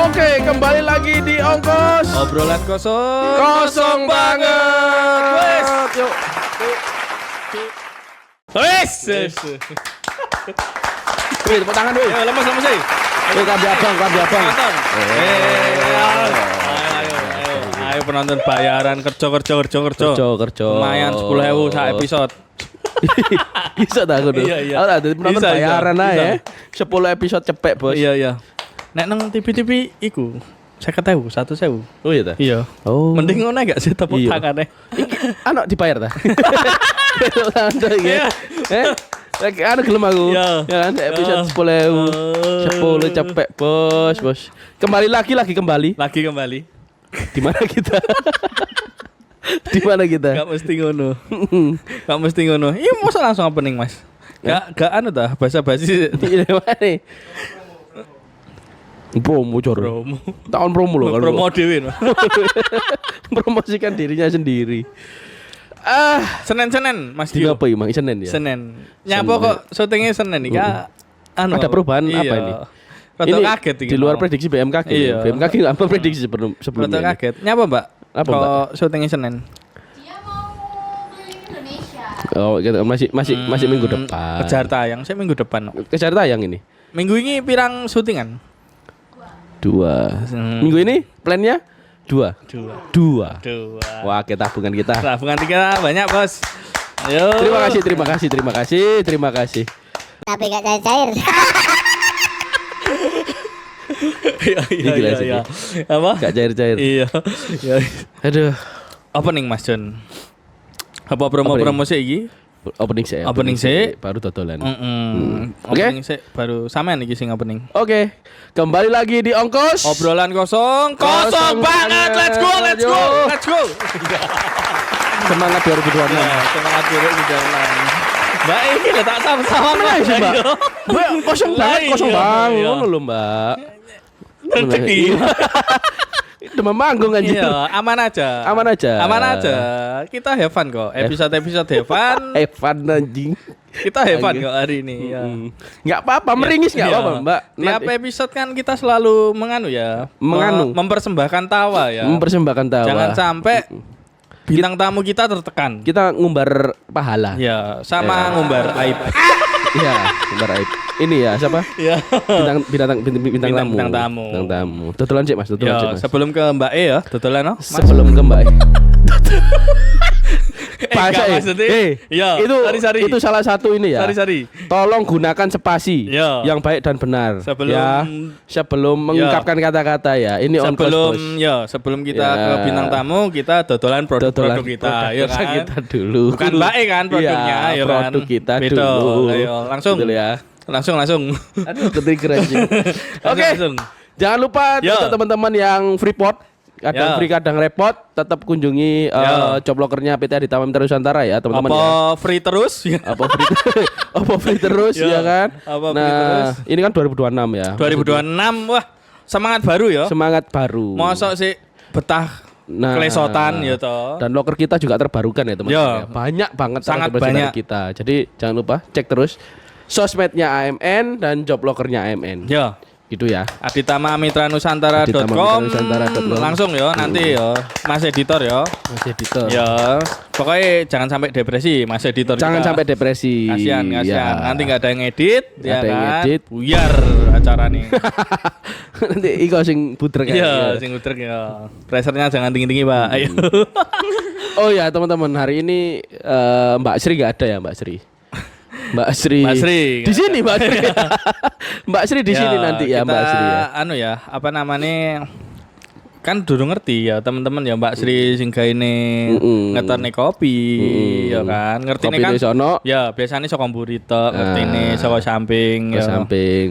Oke, kembali lagi di Ongkos Obrolan kosong. Kosong banget. Wes. Yuk. Wes. Wih, tepuk tangan wih. Ayo lemas sih. Wih, kambi abang. Penonton. Ayo penonton bayaran kerja. Kerja. Lumayan 10.000 sak episode. Bisa tak aku tuh? Iya. Ora dadi penonton Bisa. bayaran ae. 10 episode cepet, Bos. Iya. Nek nang TV iku 50.000, 100.000. Oh iya ta? Iya. Oh. Mending ngono gak sih tepuk Iya. tangane. Anak dibayar ta? Iya. Lagi gelem aku. Iya. Ya kan episode 10.000. 10 cepet, Bos. Kembali. Lagi kembali. Di mana kita? Di mana kita? Gak mesti ngono. Iya, masa langsung opening, Mas. Gak anu dah, basa-basi. Ini mana? Promo cor. Tahun promo loh kalau. Promo dhewe no. Promosikan dirinya sendiri. Senin Mas Di Dio. apa emang Senin ya? Senin. Nyapa kok syutingnya Senin nih Kak? Anu. Ada perubahan apa ini? Rada kaget di luar prediksi BMKG. Iya. BMKG enggak apa prediksi sebelumnya. Rada kaget. Nyapa, Mbak? Apa, kok Mbak? syutingnya Senin? Dia mau Indonesia. Oh, gitu. Masih minggu depan. Kejar tayang, saya minggu depan. Kejar tayang ini. Minggu ini pirang syutingan? 2. Minggu ini plannya 2. 2. Wah, kita tabungan kita. Tabungan kita banyak, Bos. Ayo. Terima kasih. Tapi gak cair-cair. Iya. Apa? Gak cair-cair. Iya. Aduh. Opening Mas John. Apa promo sih iki? Opening sih. Baru dodolan. Oke. Opening sih baru sampean iki sing opening. Oke. Kembali lagi di Ongkos. Obrolan kosong banget. Let's go. Semangat 2026. Semangat 2026. Mbak ini lah tak sama-sama Mana sih, Mbak? Mbak kosong banget, kosong Iya, bang. iya. Ngono lho, Mbak. rezeki. Demam manggung aja. Iya, aman aja. Kita have fun kok. Episode have fun. Evan anjing. Kita have fun kok hari ini ya. Enggak apa-apa, meringis enggak Iya. apa-apa, Mbak. Tiap episode kan kita selalu menganu ya. Mempersembahkan tawa ya. Mempersembahkan tawa. Jangan sampai bintang tamu kita tertekan. Kita ngumbar pahala. Ya, sama ngumbar aib. Iya, ngumbar aib. Ini ya, siapa? Ya. Bintang tamu. Tutulan sih, Mas. Ya, sebelum ke Mbak E ya, tutulan no. Sebelum ke Mbak E. Ya, itu salah satu ini ya. Sari. Tolong gunakan spasi Ya. yang baik dan benar. Sebelum Ya. mengungkapkan kata-kata ya. Ini on course, Bos. Sebelum kita Ya. ke bintang tamu, kita dodolan produk kita, ya kan? Kita dulu. Bukan Mbak E kan produknya, Iya, ya kan? produk kita Betul. dulu. Ayo, langsung. Betul ya. Langsung. Aduh, ketrigger anjing. Oke. Langsung. Jangan lupa Ya. untuk teman-teman yang Freeport, kadang Ya. free kadang repot, tetap kunjungi Ya. job locker-nya PT Aditama Mitra Nusantara ya, teman-teman ya. Apa free terus? Apa free terus Ya. ya kan? Apa free terus? Ini kan 2026 ya. 2026, wah semangat baru ya. Semangat baru. Mosok sih betah kelesotan ya toh. Dan locker kita juga terbarukan ya teman-teman. Ya. Banyak banget Sangat original banyak. kita. Jadi jangan lupa cek terus sosmednya AMN dan job lockernya AMN. Ya. Gitu ya. Aditamanutranusantara.com. Aditamanutranusantara.com. Langsung ya nanti ya Mas Editor ya. Mas editor. Ya, pokoknya jangan sampai depresi Mas Editor. Jangan kita. sampai depresi. Kasihan. Ya. Nanti nggak ada yang edit, Nggak ada yang kan? edit. Buyar acara nih. Nanti iko sing puter kayak. Iya, sing utrek ya. Pressernya jangan tinggi-tinggi, Pak. Ayo. Oh ya, teman-teman, hari ini Mbak Sri nggak ada ya, Mbak Sri. Mbak Sri di sini, Mbak Sri. Mbak Sri di sini nanti ya, Mbak Sri ya. Anu ya, apa namanya? Kan dulu ngerti ya teman-teman ya Mbak Sri sing ini ngeterne kopi ya kan. Ngertine kan. Sono. Ya, biasanya saka mburi tok, ngertine saka samping Ke ya. samping.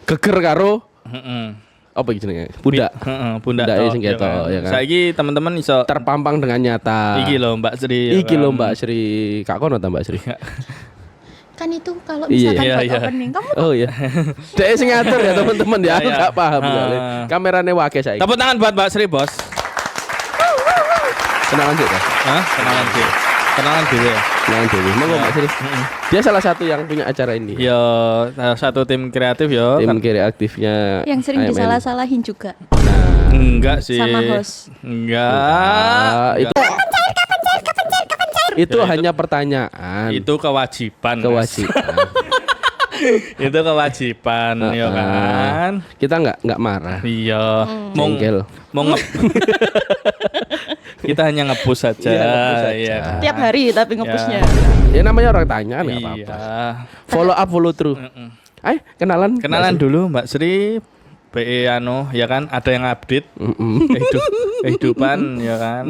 Geger karo Heeh. apa iki jenenge? Budak. Heeh, pundak Pundak tok, sing ketok, ya kan. Saiki teman-teman iso Terpampang dengan nyata. iki lho Mbak Sri. ya Iki kan. lho Mbak Sri. Kak kono ta Mbak Sri? Kan itu kalau Iya. misalkan Iya, buat iya. opening kamu Oh iya. Dek sing ngatur ya teman-teman ya. Aku Iya. gak paham Ah. kali. Kamerane wake saiki. Tepuk tangan buat Mbak Sri, Bos. Kenalan sih, Hah? Kenalan dulu ya. Kenalan dulu. Monggo Mbak Sri. Dia salah satu yang punya acara ini. Ya, satu tim kreatif ya. Tim kreatifnya yang sering AMN. disalah-salahin juga. Enggak sih. Sama host. Enggak. Itu hanya pertanyaan. Itu kewajiban. Mas. Itu kewajiban, ya kan? Kita nggak marah. Iya. Jengkel. Kita hanya nge-push saja. Iya, nge-push saja. Iya. Tiap hari tapi nge-pushnya. Ya namanya orang tanya nggak Iya. apa-apa. Follow up, follow through. Ayo kenalan. Kenalan dulu Mbak Sri. PE ya kan ada yang update kehidupan ya kan.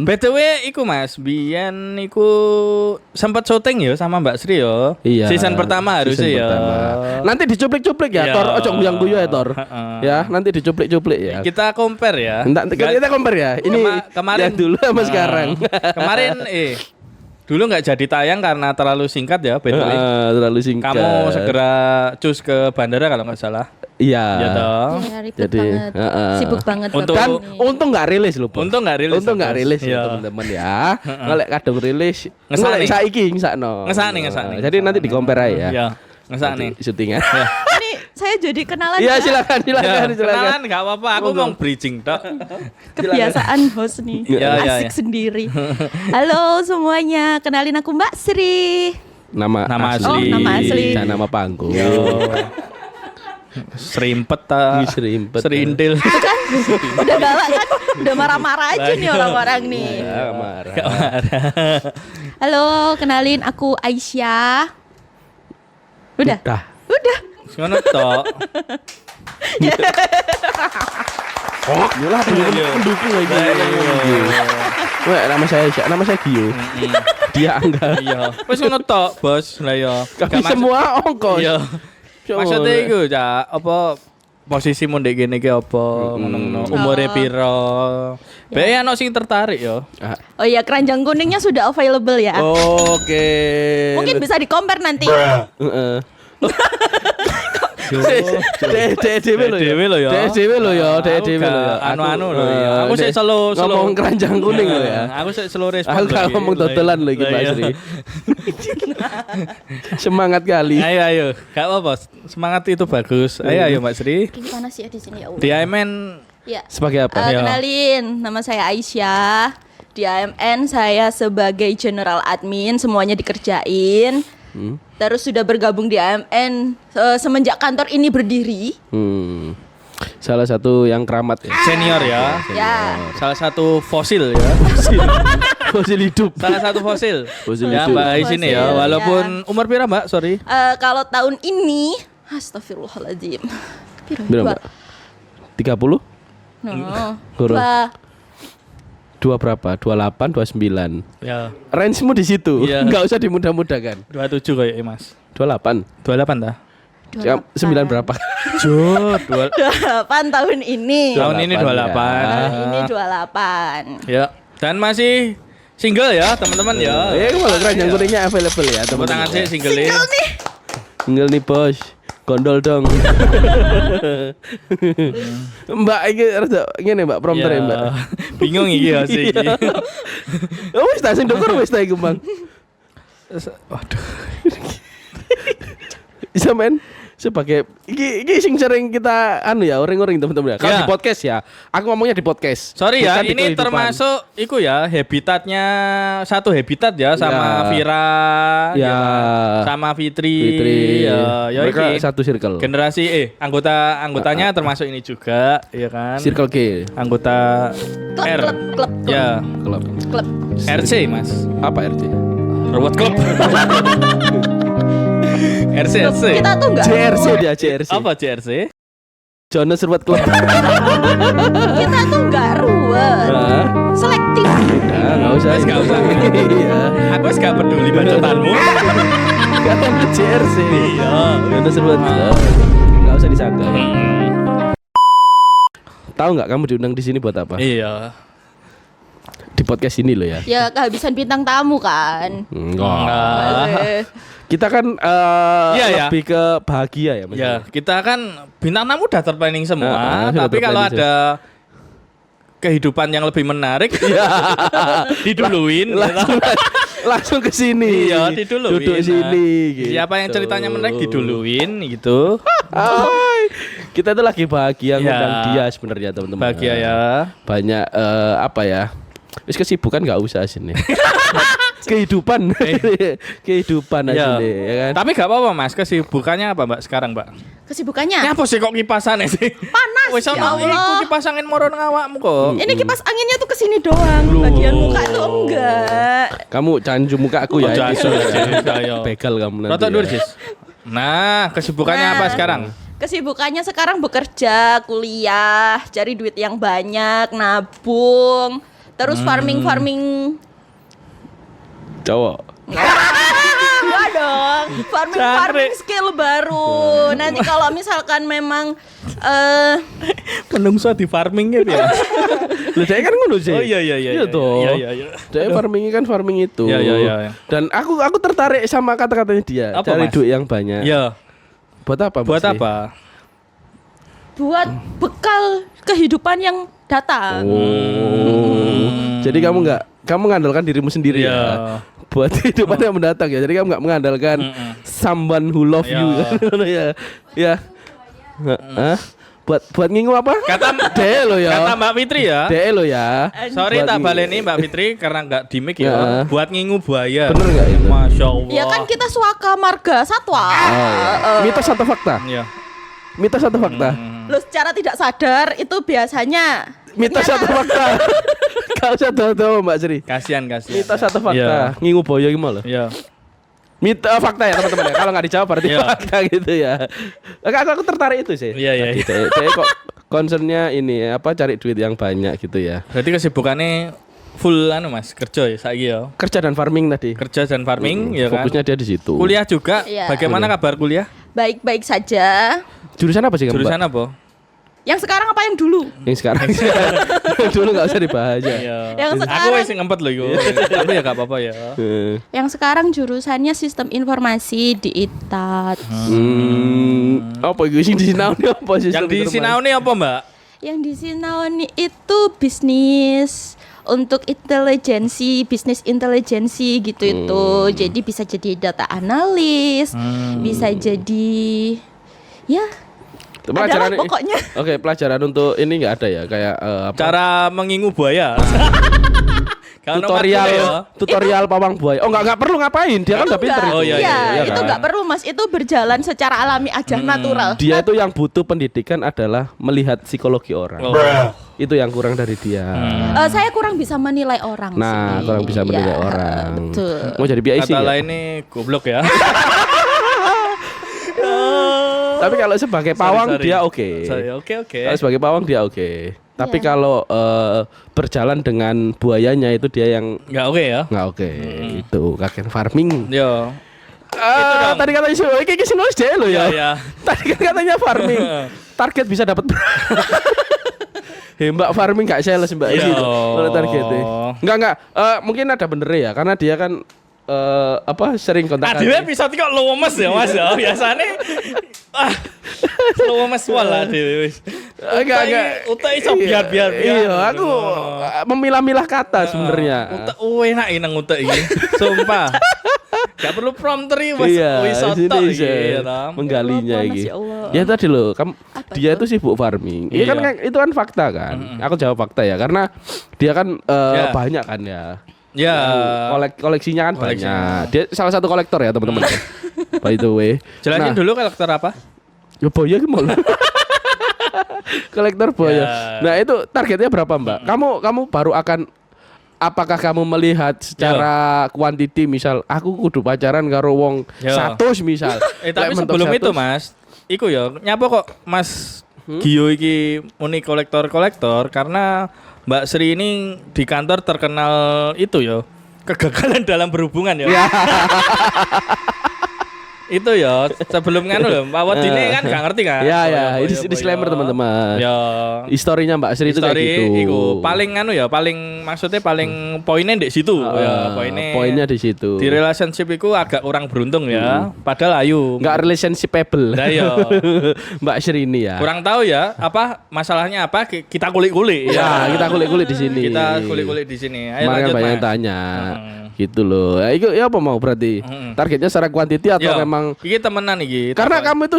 BTW iku Mas, biyen iku sempat syuting ya sama Mbak Sri ya. Iya. Season pertama harusnya Season ya. pertama. Nanti dicuplik-cuplik ya, Iya. Tor. Ojo guyang-guyu ya, Tor. Ya, nanti dicuplik-cuplik ya. Kita compare ya. Kita compare ya. Ini kemarin yang dulu sama sekarang. Kemarin dulu nggak jadi tayang karena terlalu singkat ya BTW. Terlalu singkat. Kamu segera cus ke bandara kalau nggak salah. Iya. Ya toh. Ya, ribet Jadi, banget. Sibuk banget Untuk- Bapak Kan ini. untung nggak rilis loh, Bos. Untung nggak rilis, Untung nggak Bos. rilis ya, Iya. teman-teman ya. Ngelek kadang rilis. Ngesani. Ngelek saiki ngesakno. Ngesani. Jadi nanti di compare aja ya. Iya. Ngesak nih. Syutingan. Ini saya jadi kenalan Iya, ya. silakan. Kenalan nggak apa-apa. Aku mau bridging tok. Kebiasaan host nih. Iya, iya, Asik iya. sendiri. Halo semuanya, kenalin aku Mbak Sri. Nama Nama asli. asli. Oh, nama asli. Dan nama panggung. Serimpet ta. Serimpet. Serintil. Udah galak kan? Udah marah-marah aja nih orang-orang nih. Ya, marah. Halo, kenalin aku Aisyah. Udah. Udah. Ngono tok. Yalah, pendukung lagi. Wah, nama saya Gio. Dia Angga. Iya. Wis ngono tok, Bos. Lah ya. Kami semua ongkos. Iya. Maksudnya iku ya apa posisimu ndek kene iki apa ngono-ngono. Umure piro? Bae ana sing tertarik ya. Oh iya, keranjang kuningnya sudah available ya. Oke. Mungkin bisa di-compare nanti. Heeh. DDW lo ya. DDW lo ya. Anu lo ya. Aku sik selo ngomong keranjang kuning lo ya. Aku sik selo respon. Aku gak ngomong dodolan lo iki Mbak Sri. Semangat kali. Ayo. Gak apa-apa. Semangat itu bagus. Ayo Mbak Sri. Ini panas ya di sini ya. Di AMN Ya. Sebagai apa? Ya. Kenalin, nama saya Aisyah. Di AMN saya sebagai general admin, semuanya dikerjain. Terus sudah bergabung di AMN semenjak kantor ini berdiri. Salah satu yang keramat ya. senior ya. Ya. Salah satu fosil ya. Fosil hidup. Salah satu fosil. Fosil Ya hidup. Mbak di sini ya. Fosil, Walaupun umur pira Mbak? Sorry. Kalau tahun ini, astagfirullahaladzim. Berapa, Mbak? 30? No. Kurang. Dua. 2 berapa? 28, 29. Ya. Range-mu di situ. Iya. Enggak usah dimudah-mudahkan. 27 kayak Mas. 28. 28 dah. 9 berapa? Jod. 28 tahun ini. Tahun ini 28. Tahun ini 28. Ya. Dan masih single ya, teman-teman ya. Kalau keranjang kuningnya available ya, Tepuk teman-teman. tangan sih single ini. Single nih, Bos. Gondol dong. Mbak iki rada ngene Mbak prompter ya, Mbak. Bingung iki ya sih iki. Oh, wis ta sing ndukur wis ta iku, Bang. Waduh. Bisa men sebagai iki sing sering kita anu ya orang-orang teman-teman ya. Kalau Ya. di podcast ya. Aku ngomongnya di podcast. Sorry ya, bukan di ini kehidupan. termasuk iku ya habitatnya satu habitat ya sama Ya. Vira Ya. sama Fitri. Fitri. Ya Mereka iki. satu circle. Generasi anggotanya termasuk ini juga ya kan. Circle K. Anggota R. Klub. Ya, Klub. RC Mas. Apa RT? Ruwet Club. RC. Kita tuh enggak JRC dia, JRC. Apa JRC? Jonas Ruwet Club. Kita tuh enggak ruwet. Nah, Selektif. enggak usah. Wes, nggak usah. Iya. Aku wis gak peduli bacotanmu. Kan JRC. Iya. Jonas Ruwet Club. Enggak usah disangka. Tahu nggak kamu diundang di sini buat apa? Iya. Di podcast ini loh ya. Ya kehabisan bintang tamu kan. Enggak. Kita kan Iya, ya. lebih ke bahagia ya, Mas. Ya, kita kan bintang tamu udah terplanning semua, Sudah tapi kalau terplanning ada kehidupan yang lebih menarik, diduluin. Langsung ke sini. Iya, diduluin. Duduk sini Nah, gitu. Siapa yang ceritanya menarik diduluin gitu. Hai. Kita tuh lagi bahagia Ya. ngundang dia sebenarnya teman-teman. Bahagia ya. Banyak apa ya? Wis kesibukan nggak usah sini. Kehidupan aja nih, ya kan. Tapi gak apa-apa Mas, kesibukannya apa Mbak sekarang Mbak? Kesibukannya Apa sih kok kipasan sih? panas. Wis Ya ono iku Allah. kipas angin moro nang awakmu kok. Ini kipas anginnya tuh kesini doang. Loh. Bagian muka tuh enggak. Kamu canju muka aku ya. Oh, itu. ayo. Begal kamu nanti. Rotok ya. dulu, Sis. Nah, kesibukannya Nah. apa sekarang? Kesibukannya sekarang bekerja, kuliah, cari duit yang banyak, nabung, terus farming Cowok. enggak dong. Farming skill baru. Nanti kalau misalkan memang Menungso di farming gitu ya. Lah saya kan ngono sih. Oh iya. Iya toh. Iya. Saya farming kan farming itu. Iya. Dan aku tertarik sama kata-katanya dia. Apa, Cari Mas? duit yang banyak. Iya. Buat apa? Buat Mas Ri? apa? buat bekal kehidupan yang datang. Jadi kamu mengandalkan dirimu sendiri Iya. ya. Buat kehidupan yang mendatang ya. Jadi kamu nggak mengandalkan someone who love you kan. Ya. Hah? Buat ngingu apa? Kata DE lo ya. Kata Mbak Fitri ya. DE lo ya. Sorry Buat tak ngingu. baleni Mbak Fitri karena nggak di mic Ya. ya. Buat ngingu buaya. Bener nggak itu? Masya Allah. Ya kan kita suaka marga satwa. Mitos atau fakta? Iya. Mitos atau fakta? Lo secara tidak sadar itu biasanya Mitos atau fakta? Kau usah tahu Mbak Sri. Kasihan. Mitos atau Iya. fakta? Ngingu boyo gimana? Iya. Fakta ya teman-teman ya. Kalau nggak dijawab berarti Iya. fakta gitu ya. Aku tertarik itu sih. Iya. Saya kok concernnya ini apa cari duit yang banyak gitu ya. Berarti kesibukannya full Mas, kerja ya saiki ya. Kerja dan farming tadi. Kerja dan farming ya kan. Fokusnya dia di situ. Kuliah juga. Iya. Bagaimana kabar kuliah? baik-baik saja. Jurusan apa sih kamu? Jurusan Mbak? apa? Yang sekarang apa yang dulu? Yang sekarang. Dulu nggak usah dibahas ya. Iya. Yang Aku sekarang- wis ngempet loh iku. Tapi ya gak apa-apa ya. Yang sekarang jurusannya sistem informasi di ITAT. Apa itu sing disinauni apa sih? Yang di Sinauni apa, Mbak? Yang di Sinauni itu bisnis untuk bisnis intelijensi gitu itu. Jadi bisa jadi data analis, bisa jadi ya adalah pokoknya. Oke, pelajaran untuk ini nggak ada ya kayak apa? Cara mengingu buaya. Karena tutorial matkul ya. tutorial pawang buaya. Oh nggak perlu ngapain, dia kan Itu udah pinter enggak. itu. Oh, iya, Iya, itu kan? nggak perlu Mas, itu berjalan secara alami aja natural. Dia itu yang butuh pendidikan adalah melihat psikologi orang. Oh. Itu yang kurang dari dia. Saya kurang bisa menilai orang Nah, sih. kurang bisa menilai Iya, orang. Betul. Mau jadi PIC Kata ya? lain ini goblok ya. Tapi kalau sebagai pawang Sorry. dia oke. Oke. Kalau sebagai pawang dia oke. Tapi Iya. kalau berjalan dengan buayanya itu dia yang Enggak oke ya. nggak oke. Itu kakek farming. Yo. dong. Tadi katanya sih, iki nulis deh lo ya. Iya. Tadi kan katanya farming. Target bisa dapat. Mbak farming gak sales Mbak Iya. gitu. Kalau targetnya. Enggak. Mungkin ada bener ya karena dia kan sering kontak. Adewe episode kok lemes ya Mas ya. Biasane lemes wala adewe wis. Enggak. Utek iso biar. Iya, aku memilah-milah kata sebenarnya. Utek enak nang utek iki. Sumpah. Gak perlu prompter iki Mas. Iya, Wis sini soto bisa iki ya. menggalinya Ya Allah, iki. Masya Allah. Ya tadi loh, Apa dia itu? itu sibuk farming. Iya kan Iya. itu kan fakta kan. Aku jawab fakta ya karena dia kan Ya. banyak kan ya. Ya. Koleksinya kan Koleksinya. banyak. Dia salah satu kolektor ya teman-teman. By the way. Jelasin Nah, dulu kolektor apa? ya boya gimana? Kolektor boya. Ya. Nah itu targetnya berapa Mbak? Kamu baru akan apakah kamu melihat secara kuantiti misal aku kudu pacaran karo wong Ya. 100 misal. Tapi Lek mentok sebelum 100, itu Mas, iku ya nyapa kok Mas Gio iki muni kolektor karena Mbak Sri ini di kantor terkenal itu ya kegagalan dalam berhubungan ya. Itu ya sebelum nganu lho Mbak Wadine kan gak ngerti kan. Ya, Boyo, disclaimer boyo. teman-teman. Ya. Historinya Mbak Sri itu kayak Story gitu. iku paling anu ya, paling maksudnya paling poinnya di situ ya, poinnya di situ. Di relationship iku agak kurang beruntung ya, padahal ayu. Enggak relationshipable. Nah, iya. Mbak Sri ini ya. Kurang tahu ya, apa masalahnya apa kita kulik-kulik Ya, kita kulik-kulik di sini. Kita kulik-kulik di sini. Ayo Kemarin kan lanjut banyak yang Mas. tanya. Gitu loh. Ya, itu ya apa mau berarti? Targetnya secara kuantiti atau Ya, memang iki temenan iki. karena takon. kamu itu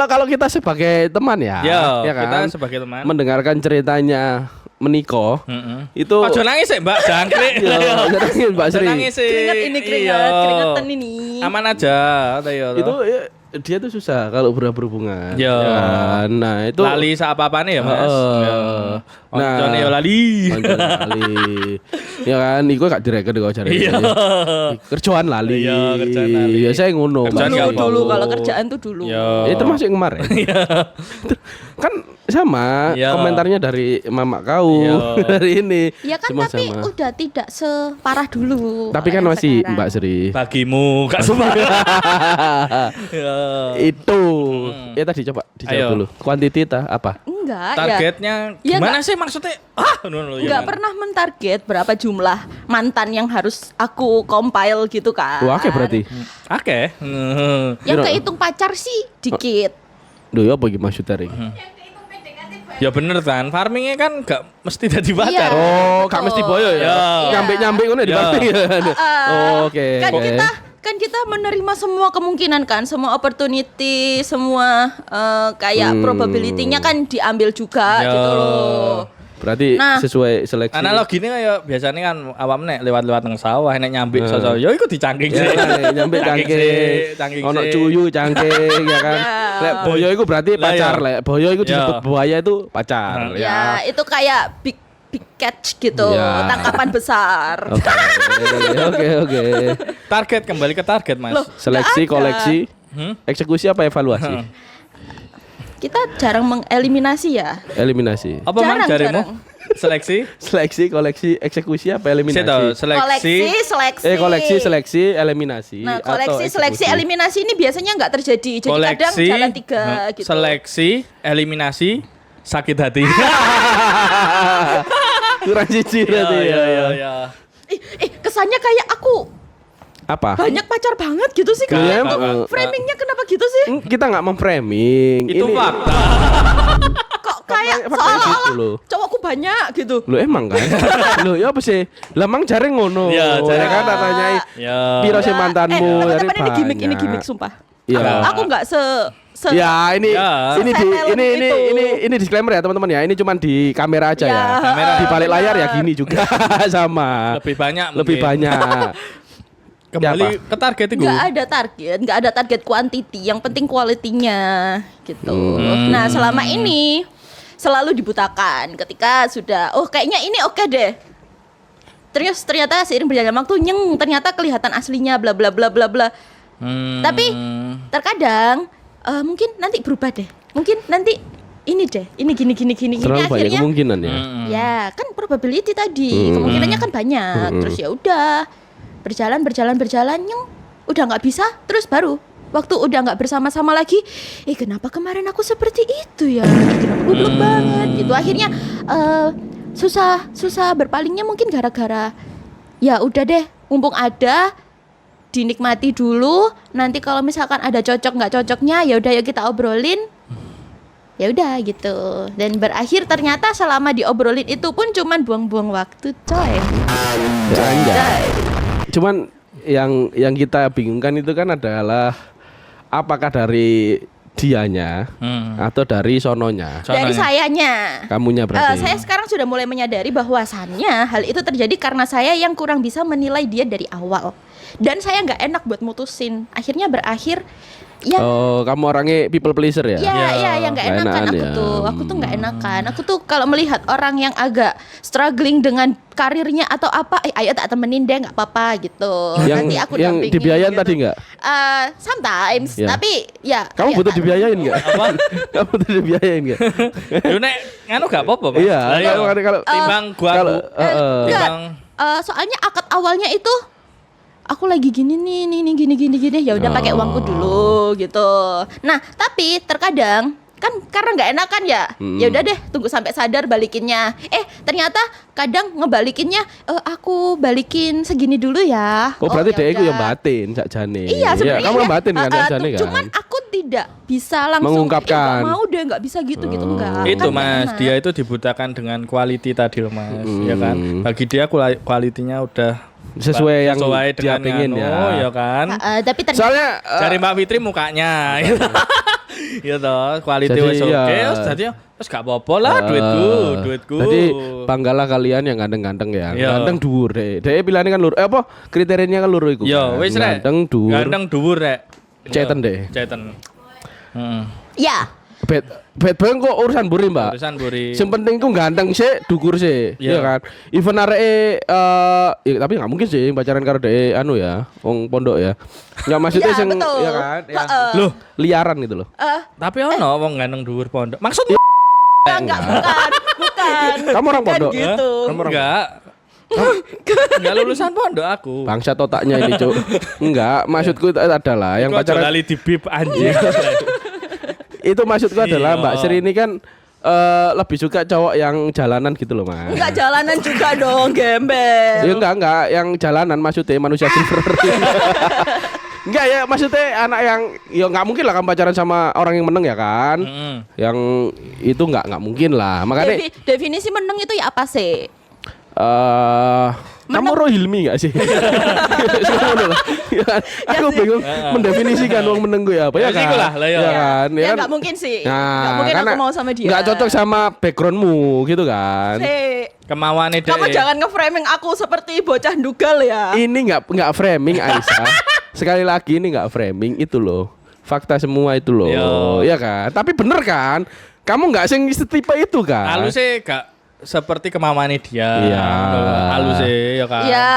kalau kita sebagai teman ya, Ya, ya kan? kita sebagai teman. Mendengarkan ceritanya menikah, itu Ojo nangis ya, Mbak, jangkrik. Iya, ojo nangis, Mbak Sri. Ojo nangis sih. Keringet ini Iya. keringetan ini. Aman aja, ayo. Itu dia tuh susah kalau berhubungan. Ya. kan? Nah, itu lali apa-apane ya, Mas. Nah, Oncone ya lali. Konco lali. Ya kan, iku gak direken kok jare. Iya. Kerjaan lali. Iya, kerjaan lali. Ya saya ngono. Kerjaan Mbak. gampang. Dulu kalau kerjaan tuh dulu. Iya. Itu masih kemarin. Kan sama Iya. komentarnya dari mama kau Iya. dari ini. Ya kan Semua tapi sama. udah tidak separah dulu. Tapi kan yang masih sekarang. Mbak Sri. Bagimu gak semua. Ya. Itu. Ya tadi coba dijawab Ayo. dulu. Kuantiti apa? Enggak Targetnya Ya, gimana sih maksudnya? Enggak pernah mentarget berapa jumlah mantan yang harus aku compile gitu kan. Wah, oke berarti. Oke. Yang Kira- kehitung pacar sih dikit. Duh, ya apa gimana maksudnya? Ring? Ya bener kan, farmingnya kan gak mesti jadi pacar. Iya. Oh, gak mesti boyo ya. Iya. Nyampe-nyampe ngono di Iya. Bali ya. Oh, oke. Kan kita menerima semua kemungkinan kan, semua opportunity, semua kayak probability-nya kan diambil juga Ya. gitu loh. Berarti Nah. sesuai seleksi. Analoginya kayak biasanya kan awam nek lewat-lewat nang sawah nek nyambi sosok yo iku dicangking Ya, sih. lah, nyampe cangking. cangking Ono sih. cuyu cangking ya kan. Ya. Lek boyo itu berarti Lah, pacar, ya. lek boyo itu disebut Ya. buaya itu pacar Ya, itu kayak big catch gitu, Ya. tangkapan besar. Oke. Target kembali ke target, Mas. Loh, Seleksi, nggak ada. koleksi, eksekusi apa evaluasi? Kita jarang mengeliminasi ya. Eliminasi. Apa mang Jarang, jarimu? jarang. Seleksi? Seleksi, koleksi, eksekusi apa Saya tahu, eliminasi? seleksi. Seleksi. Koleksi, seleksi, eliminasi. Nah, atau koleksi, seleksi, eksekusi? eliminasi ini biasanya nggak terjadi. Jadi kadang Koleksi, jalan tiga gitu. seleksi, eliminasi, sakit hati. Kurang cici berarti ya. ya. Kesannya kayak aku Apa? banyak pacar banget gitu sih. Gak, Kayak gak, tuh gak. framingnya kenapa gitu sih? Kita nggak memframing. Itu Ini- fakta. Kok kayak Faktanya gitu seolah-olah loh. cowokku banyak gitu. Lo emang kan? Lo ya apa sih? Lemang jaring ngono. Ya, jaring. kan tanyai Ya. piro sih mantanmu? Dari teman-teman ini banyak. gimmick sumpah. Iya. Aku nggak se Ya ini Ya. ini di Se-talent itu. ini disclaimer ya teman-teman ya. Ini cuman di kamera aja ya. Ya, Kamera. Di balik layar ya benar. gini juga sama. Lebih banyak Lebih mungkin. banyak. Kembali Siapa? ke target itu. nggak ada target quantity, yang penting quality-nya gitu. Nah, selama ini selalu dibutakan ketika sudah kayaknya ini oke deh. Ternyata seiring berjalannya waktu ternyata kelihatan aslinya bla bla bla bla bla. Tapi terkadang mungkin nanti berubah deh. Mungkin nanti ini deh, ini gini Terlalu banyak akhirnya kemungkinan ya. ya kan probability tadi kemungkinannya kan banyak. Terus ya udah berjalan udah nggak bisa, terus baru waktu udah nggak bersama-sama lagi, kenapa kemarin aku seperti itu ya, kenapa goblok banget gitu. Akhirnya susah berpalingnya mungkin gara-gara ya udah deh, mumpung ada dinikmati dulu, nanti kalau misalkan ada cocok nggak cocoknya ya udah yuk kita obrolin. Ya udah gitu. Dan berakhir ternyata selama diobrolin itu pun cuman buang-buang waktu, coy. Anjay. Cuman yang kita bingungkan itu kan adalah apakah dari dianya atau dari sononya. Dari sayanya. Kamunya berarti. Saya sekarang sudah mulai menyadari bahwasannya hal itu terjadi karena saya yang kurang bisa menilai dia dari awal. Dan saya nggak enak buat mutusin. Akhirnya berakhir ya. Oh, kamu orangnya people pleaser ya? Ya, nggak Nggak enakan enakan ya. aku tuh nggak enakan. Aku tuh kalau melihat orang yang agak struggling dengan karirnya atau apa, ayo tak temenin deh, nggak apa-apa gitu. Nanti aku yang dampingin dibiayain gitu. tadi nggak? Sometimes, Ya. tapi ya. Kamu ya, butuh tak- dibiayain nggak? Apa? Kamu butuh dibiayain nggak? Yo nek nganu gak apa-apa, Mas. Iya, Lah, iya. kalau timbang gua kalau Enggak. timbang Soalnya akad awalnya itu aku lagi gini nih, gini ya udah pakai uangku dulu gitu. Nah, tapi terkadang kan karena nggak enakan ya, ya udah deh tunggu sampai sadar balikinnya. Ternyata kadang ngebalikinnya, aku balikin segini dulu ya. Oh, berarti ya dia itu udah. yang batin sakjane. Iya sebenarnya. kamu yang batin kan sakjane kan. Cuman aku tidak bisa langsung Mengungkapkan. nggak mau deh, nggak bisa gitu enggak. itu Kan nggak Mas, enak. dia itu dibutakan dengan quality tadi loh Mas, ya kan. Bagi dia kualitinya udah Sesuai yang dia dengan pengen anu, ya. ya kan. Tapi ternyata Soalnya Cari Mbak Fitri mukanya. Ya toh, quality Jadi, wis oke, ya. dadi wis gak apa-apa lah duitku. Jadi banggalah kalian yang ganteng-ganteng ya. Iya. Ganteng dhuwur deh. Dek pilihane kan lur. Apa kriterianya kan lur iku. Yo kan. wis rek. Ganteng dhuwur. Ganteng dhuwur rek. Ceten deh. Ceten. Heeh. Ya. Bet bang kok urusan buri, Mbak. Urusan buri. Sing penting ku ganteng sih, dukur sih. Iya. Iya kan? Even areke tapi enggak mungkin sih pacaran karo dek anu ya, wong pondok ya. Enggak maksudnya Ya, sing betul. ya kan? Ya. Heeh. Loh, Liaran gitu loh. tapi ono wong ganteng dhuwur pondok. Maksudnya Enggak, bukan. Kamu orang Bukan pondok? gitu. Kamu orang enggak. Enggak lulusan pondok aku. Bangsat otaknya ini, Cuk. Enggak, maksudku adalah yang Kok pacaran lali di bib anjing. itu maksudku adalah Iya. Mbak Sri ini kan lebih suka cowok yang jalanan gitu loh, Mas. Enggak jalanan juga dong, gembel. Ya enggak yang jalanan maksudnya manusia silver. Enggak ya maksudnya anak yang ya enggak mungkin lah kamu pacaran sama orang yang meneng ya kan. Yang itu enggak mungkin lah. Makanya Definisi meneng itu ya apa sih? kamu roh Hilmi gak sih? Sekarang loh. Ya kan? Aku sih. bingung mendefinisikan wong meneng gue apa ya Ya sih, kan? lah, ya. Ya kan? Ya kan? enggak mungkin sih. Nah, Enggak mungkin aku karena mau sama dia. nggak cocok sama backgroundmu gitu kan? Kemauane dhek. Kamu jangan nge-framing aku seperti bocah ndugal ya. Ini nggak framing Aisyah. Sekali lagi ini nggak framing itu loh. Fakta semua itu loh. Yo. Ya kan? Tapi bener kan? Kamu nggak sing setipe itu kan? Halus sih gak seperti kemauannya dia. Iya. Halus sih ya kan. Iya.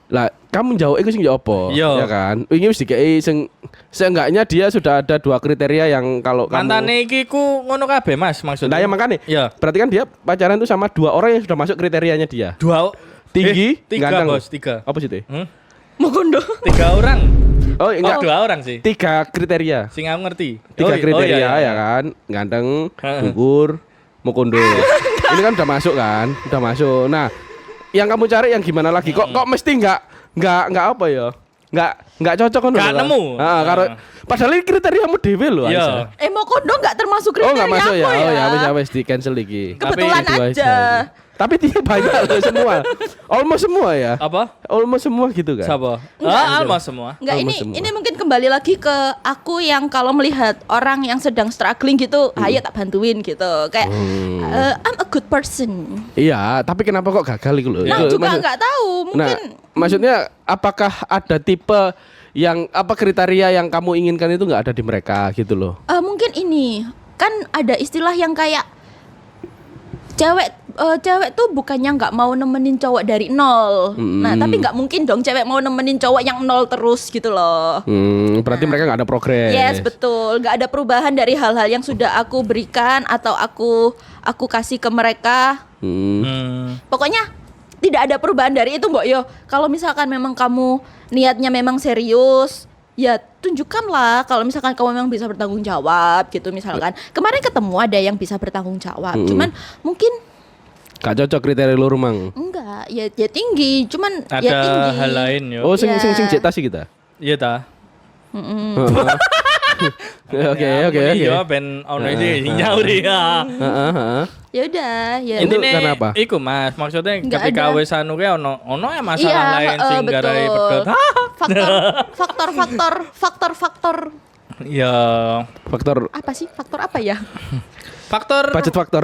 Lah, kamu jauh iku sing jauh apa? Yo. Ya kan? Ini wis dikei sing seenggaknya dia sudah ada 2 kriteria yang kalau kamu Mantane iki ku ngono kabeh Mas maksudnya. Nah, ya makanya. Iya. Berarti kan dia pacaran tuh sama 2 orang yang sudah masuk kriterianya dia. Dua Tinggi, 3 ganteng. bos, 3. Apa sih itu? Mukondo. 3 orang. Oh, enggak. 2 orang sih. 3 kriteria. Sing aku ngerti. 3 kriteria iya. ya kan, ganteng, Heeh. dukur, mokondo. Ini kan udah masuk kan, udah masuk. Nah, yang kamu cari yang gimana lagi? Kok mesti nggak apa ya? Nggak cocok kan? Nggak nemu. Karo padahal ini kriteriamu dhewe lho, Iya. Aisyah. Mukondo enggak termasuk Oh, kriteria nggak masuk ya? aku Oh ya, wis di cancel iki. Kebetulan Itu aja. Tapi dia banyak loh semua. Almost semua ya. Apa? Almost semua gitu kan. Siapa? Alma semua. Enggak, Almost semua. ini mungkin kembali lagi ke aku yang kalau melihat orang yang sedang struggling gitu, ayo tak bantuin gitu. Kayak I'm a good person. Iya, tapi kenapa kok gagal itu loh? Nah, Itu juga maksud- nggak tahu, mungkin maksudnya apakah ada tipe yang apa kriteria yang kamu inginkan itu nggak ada di mereka gitu loh? mungkin ini kan ada istilah yang kayak cewek tuh bukannya nggak mau nemenin cowok dari nol. Nah, tapi nggak mungkin dong cewek mau nemenin cowok yang nol terus gitu loh. Berarti mereka nggak ada progres. Yes, betul. Nggak ada perubahan dari hal-hal yang sudah aku berikan atau aku kasih ke mereka. Pokoknya tidak ada perubahan dari itu, Mbok Yo. Kalau misalkan memang kamu niatnya memang serius, ya tunjukkanlah kalau misalkan kamu memang bisa bertanggung jawab gitu misalkan. Kemarin ketemu ada yang bisa bertanggung jawab. Cuman mungkin Gak cocok kriteria lu mang. enggak, ya tinggi, cuman Ada ya tinggi. hal lain yo. Oh, sing Ya. cek tas kita. Iya ta. Oke. Iya ben ono iki nyauri ya. Ya udah, ya. Itu Intine karena apa? Iku Mas, maksudnya Nggak ketika ada. wis anu ke ono ya masalah lain sing garai betul. pedot. Faktor Ya, Faktor apa sih? Faktor apa ya? faktor budget faktor.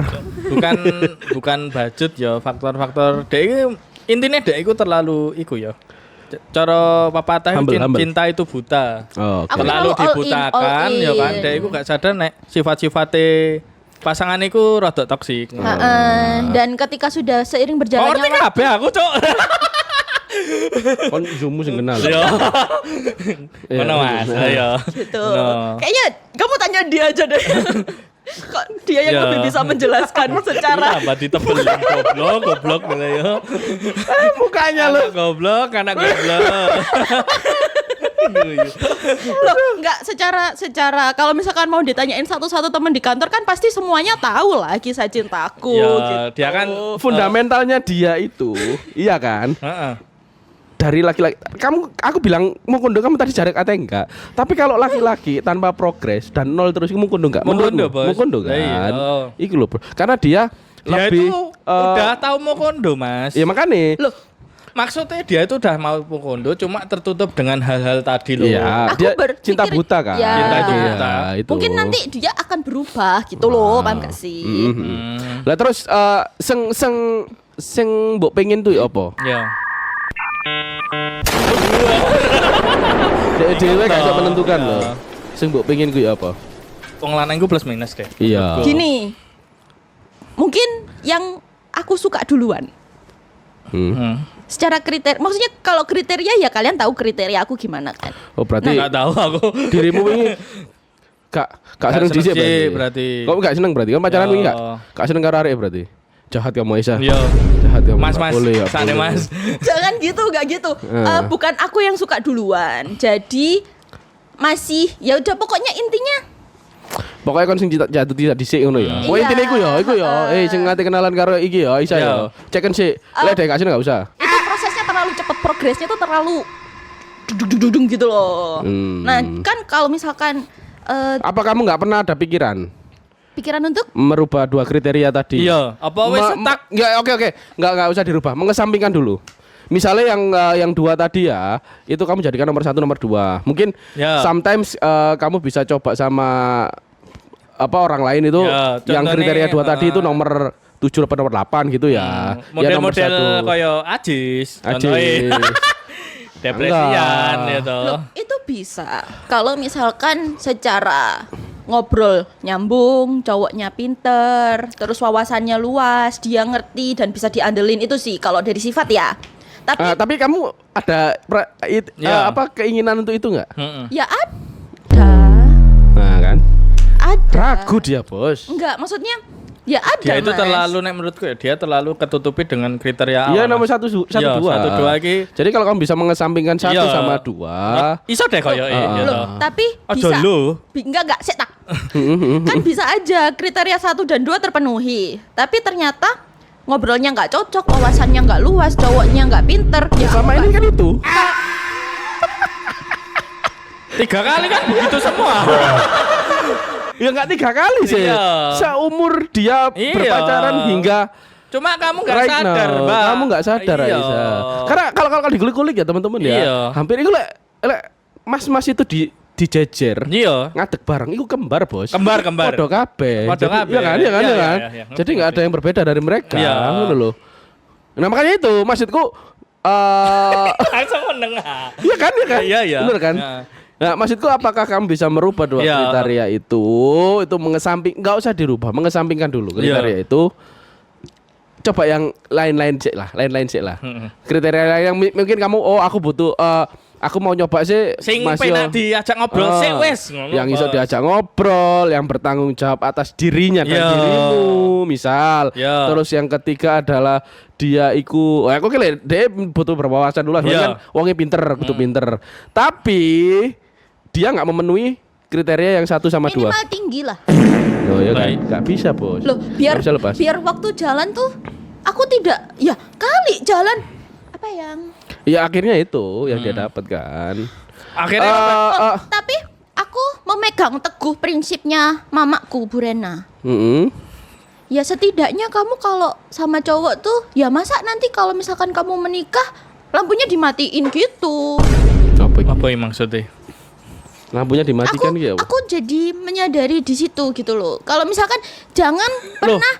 bukan budget ya, faktor-faktor dek iki intine dek iku terlalu iku ya. Cara papatah Humble. cinta itu buta. Oh, oke. Aku Terlalu terlalu all in, dibutakan all ya kan. in. Dek iku gak sadar nek sifat-sifate pasangan iku rada toksik. Dan ketika sudah seiring Oh, berjalannya ngerti kabeh aku, Cuk. Kon zoommu sing kenal. Yo. Iya. Mana Mas? Ayo. gitu. No. Kayaknya kamu tanya dia aja deh. Kok dia yang Ya. lebih bisa menjelaskan secara Apa ditebelin goblok gitu ya. Mukanya lu. Anak goblok. loh, enggak secara kalau misalkan mau ditanyain satu-satu teman di kantor kan pasti semuanya tahu lah kisah cintaku Ya, gitu. dia kan Fundamentalnya dia itu, iya kan? heeh. Dari laki-laki, aku bilang mau kondo kamu tadi jarak atau enggak? Tapi kalau laki-laki tanpa progres dan nol terus mau kondo enggak? Mau kondo, Menurutmu? Bos. Mau kondo kan? Lah iya, oh. Iku loh, bro. Karena dia Dia lebih itu udah tahu mau kondo, Mas. ya makanya Loh, maksudnya dia itu udah mau kondo cuma tertutup dengan hal-hal tadi loh. Iya, Aku dia berpikir- cinta buta kan. Ya. Cinta itu Iya, buta. itu. Mungkin nanti dia akan berubah gitu loh, paham gak sih? Lah terus sing mbok pengen tuh ya apa? Ya. Dewe gak bisa toh. menentukan Ya. loh. Sing mbok pengen ku ya apa? Wong lanang ku plus minus deh. Iya. Menurutku. Gini, mungkin yang aku suka duluan. Hmm. Secara kriteria, maksudnya kalau kriteria ya kalian tahu kriteria aku gimana kan? Oh berarti Nggak tahu aku. dirimu ini gak seneng seneng dhisik sih, berarti. berarti. Kok gak seneng berarti? Kan pacaran Ya. wingi gak seneng karo arek berarti. Jahat kamu Aisyah. Yo. Jahat kamu. Mas, Nggak mas. boleh, nggak Sane, boleh. mas. Jangan gitu, gak gitu. Bukan aku yang suka duluan. Jadi masih ya udah pokoknya intinya Pokoknya kon sing jatuh tidak dhisik ngono ya. Pokoknya Iya. intine iku ya, sing ngate kenalan karo iki ya Aisyah ya. Iya. Ceken sik. Lek dek gak seneng gak usah. itu prosesnya terlalu cepat, progresnya tuh terlalu dudung gitu loh. Nah kan kalau misalkan Apa kamu nggak pernah ada pikiran pikiran untuk merubah dua kriteria tadi? Iya, apa wis stuck? Ya oke, nggak usah dirubah, mengesampingkan dulu. Misalnya yang dua tadi ya, itu kamu jadikan nomor 1, nomor 2. Mungkin Ya. sometimes kamu bisa coba sama apa orang lain itu Ya, yang contohnya, kriteria 2 tadi itu nomor 7 atau nomor 8 gitu ya. Ya nomor Model-model 1. kaya Ajis, Ajis. contohnya. Depresian Enggak. gitu. loh, itu bisa kalau misalkan secara ngobrol nyambung, cowoknya pinter, terus wawasannya luas, dia ngerti dan bisa diandelin itu sih kalau dari sifat ya. Tapi Tapi kamu ada Ya. apa keinginan untuk itu nggak? Heeh. ya ada. Nah kan, Ada. ragu dia bos. Enggak, maksudnya ya ada. Dia itu Mas. terlalu nek menurutku ya, dia terlalu ketutupi dengan kriteria Iya awal, nomor Mas. 1, 1, Iya, 2. 1, 2 iki. Jadi kalau kamu bisa mengesampingkan 1 Iya. sama 2. Iso deh koyo gitu. Loh, tapi Aja bisa. lo. Enggak, sik tak. Kan bisa aja kriteria 1 dan 2 terpenuhi. Tapi ternyata ngobrolnya nggak cocok, wawasannya nggak luas, cowoknya nggak pinter. Ya Sama apa? ini kan itu. 3 kali kan begitu semua. Ya nggak 3 kali sih. Iya. Seumur dia Iya. berpacaran hingga Cuma kamu nggak right sadar, now. Mbak. Kamu nggak sadar Iya. Aisyah. Karena kalau digulik-gulik ya teman-teman ya. Iya. Hampir itu lek mas-mas itu dijejer. Iya. Ngadeg bareng itu kembar bos. Kembar. Podo kabeh. Podo Jadi- kabeh. Iya kan, iya kan, Iya, iya kan. iya, iya. Jadi nggak ada yang berbeda dari mereka. Iya. Ngono loh. Nah makanya itu maksudku Langsung menengah. iya kan, iya kan. Iya, iya. Bener kan? Iya. Nah, maksudku apakah kamu bisa merubah dua Iya. kriteria itu mengesamping, nggak usah dirubah, mengesampingkan dulu kriteria Iya. itu. Coba yang lain-lain sih lah. Mm-mm. Kriteria yang mungkin kamu, aku butuh, aku mau nyoba sih. Sing Mas penak Yo. diajak ngobrol Ah, sih wes ngono, yang iso Bos. diajak ngobrol, yang bertanggung jawab atas dirinya dan Iya. dirimu, misal. Iya. Terus yang ketiga adalah dia aku kira dia butuh berwawasan dulu, Iya. kan wongnya pinter, kudu pinter. Tapi dia nggak memenuhi kriteria yang 1 sama 2. Minimal tinggi lah. Loh ya kan, Baik. nggak bisa bos. Loh, biar Nggak bisa lepas. biar waktu jalan tuh aku tidak ya kali jalan apa yang Ya akhirnya itu yang dia dapat kan. Akhirnya tapi aku memegang teguh prinsipnya mamaku Bu Rena. Ya setidaknya kamu kalau sama cowok tuh ya masa nanti kalau misalkan kamu menikah lampunya dimatiin gitu. Apa ini? apa yang maksudnya? Lampunya dimatikan gitu. Aku jadi menyadari di situ gitu loh. Kalau misalkan jangan pernah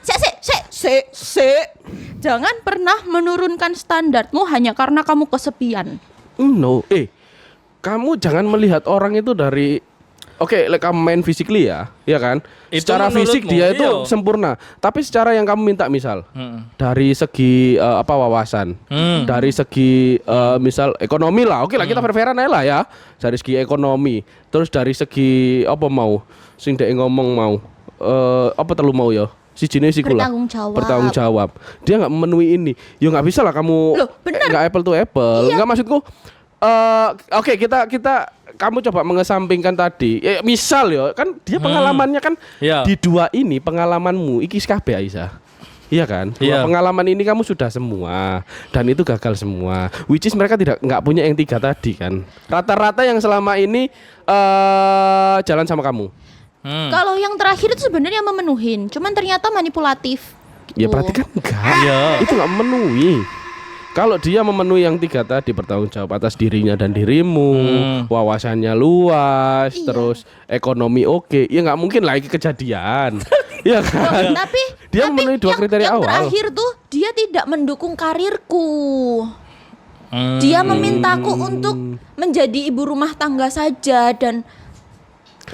jangan pernah menurunkan standarmu hanya karena kamu kesepian. No, kamu jangan melihat orang itu dari like kamu main physically ya kan? Itu Secara fisik menurutmu, dia itu iya. sempurna. Tapi secara yang kamu minta misal Mm. dari segi wawasan, dari segi misal ekonomi lah. Oke lah kita fair-fairan aja lah ya. Dari segi ekonomi, terus dari segi apa mau? Sing dek ngomong mau apa terlalu mau ya? Si jenis iku lah. Bertanggung jawab. Dia nggak memenuhi ini. Ya nggak bisa lah kamu Loh, bener. nggak apple to apple. Nggak maksudku. Oke kita kamu coba mengesampingkan tadi. Misal ya kan dia pengalamannya kan Iya. di 2 ini pengalamanmu iki kabeh Aisyah. Iya kan? 2 Iya. pengalaman ini kamu sudah semua dan itu gagal semua. Which is mereka nggak punya yang 3 tadi kan. Rata-rata yang selama ini jalan sama kamu. Kalau yang terakhir itu sebenarnya memenuhin, cuman ternyata manipulatif. Ya gitu. berarti kan enggak. Iya. Itu nggak memenuhi. Kalau dia memenuhi yang 3 tadi, bertanggung jawab atas dirinya dan dirimu, wawasannya luas, terus ekonomi oke, ya nggak mungkin lagi kejadian, ya kan? Dia memenuhi 2 kriteria yang awal. terakhir tuh dia tidak mendukung karirku. Dia memintaku untuk menjadi ibu rumah tangga saja dan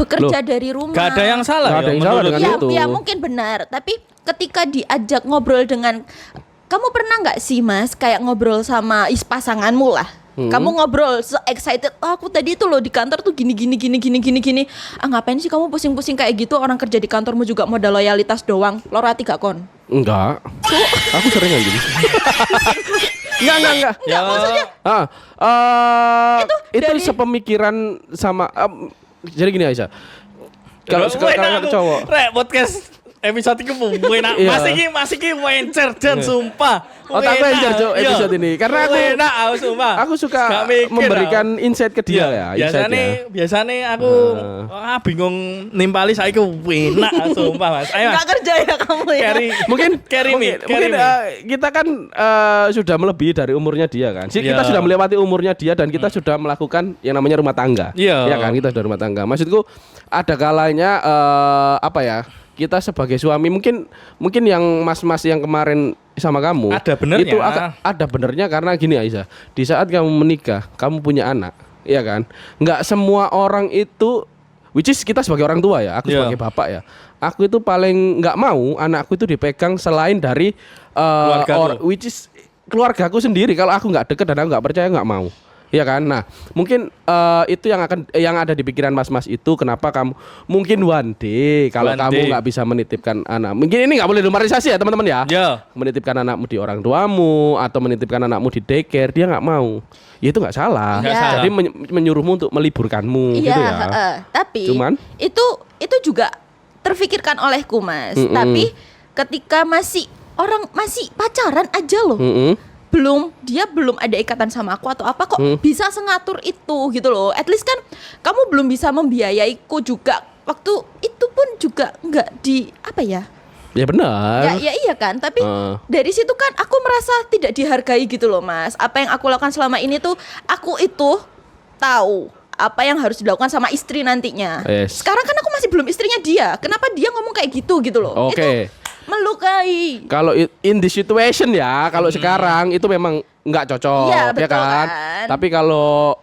bekerja dari rumah. Gak ada yang salah. Gak ada yang salah dengan itu. Ya mungkin benar, tapi ketika diajak ngobrol dengan, kamu pernah nggak sih Mas kayak ngobrol sama pasanganmu lah? Kamu ngobrol so excited, oh, aku tadi itu loh di kantor tuh gini. Ngapain sih kamu pusing-pusing kayak gitu? Orang kerja di kantormu juga modal loyalitas doang. Lo rati gak kon? Enggak. Aku sering aja gini. Enggak. Enggak, maksudnya itu sepemikiran sama jadi gini Aisyah. Kalau sekarang cowok. Rek podcast episode iki enak. Masih iki wencer dan sumpah. Otakku encer Cok episode ini karena aku suka memberikan insight ke dia ya. Biasanya aku bingung nimpali saiki enak sumpah Mas. Ayo. Enggak kerja ya kamu ya. Mungkin kita kan sudah melebihi dari umurnya dia kan. Kita sudah melewati umurnya dia dan kita sudah melakukan yang namanya rumah tangga. Ya kan, kita sudah rumah tangga. Maksudku ada kalanya kita sebagai suami mungkin yang mas-mas yang kemarin sama kamu ada benernya. Itu ada benernya karena gini Aisyah, di saat kamu menikah, kamu punya anak, iya kan? Nggak semua orang itu, which is kita sebagai orang tua ya, aku sebagai bapak ya, aku itu paling nggak mau anakku itu dipegang selain dari which is keluargaku sendiri. Kalau aku nggak deket dan aku nggak percaya, nggak mau. Iya kan, nah mungkin itu yang ada di pikiran mas-mas itu. Kenapa kamu mungkin one day kalau kamu nggak bisa menitipkan anak, mungkin ini nggak boleh normalisasi ya teman-teman ya. Menitipkan anakmu di orang tuamu atau menitipkan anakmu di daycare, dia nggak mau. Ya itu nggak salah. Jadi menyuruhmu untuk meliburkanmu gitu ya. Tapi cuman itu juga terfikirkan olehku Mas. Tapi ketika masih pacaran aja loh. Dia belum ada ikatan sama aku atau apa kok bisa sengatur itu gitu loh. At least kan kamu belum bisa membiayaiku juga. Waktu itu pun juga enggak ya benar. Ya iya kan. Tapi dari situ kan aku merasa tidak dihargai gitu loh Mas. Apa yang aku lakukan selama ini tuh, aku itu tahu apa yang harus dilakukan sama istri nantinya. Sekarang kan aku masih belum istrinya dia. Kenapa dia ngomong kayak gitu loh. Itu melukai. Kalau in this situation ya, kalau sekarang itu memang nggak cocok, ya kan? Tapi kalau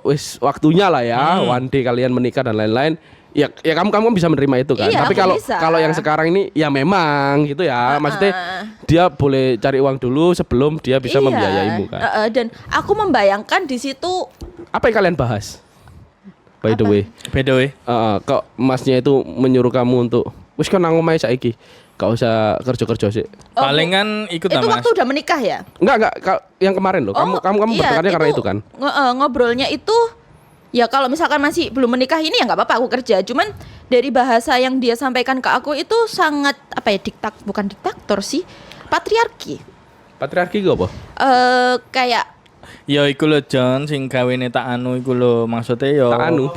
wis waktunya lah ya, one day kalian menikah dan lain-lain, ya kamu bisa menerima itu kan. Iya, tapi kalau yang sekarang ini ya memang gitu ya, maksudnya dia boleh cari uang dulu sebelum dia bisa membiayaimu kan. Dan aku membayangkan di situ apa yang kalian bahas? By the way, kok masnya itu menyuruh kamu untuk wis kan nang omahe saiki. Gak usah kerja-kerja sih. Palingan ikut Itu waktu udah menikah ya? Enggak, yang kemarin loh. Kamu bertengkarnya karena itu kan? Ngobrolnya itu ya kalau misalkan masih belum menikah ini ya nggak apa-apa aku kerja. Cuman dari bahasa yang dia sampaikan ke aku itu sangat bukan diktator sih, patriarki. Patriarki gue apa? Kayak ya iku lho John sing gawene tak anu iku lho, maksudnya ya tak anu.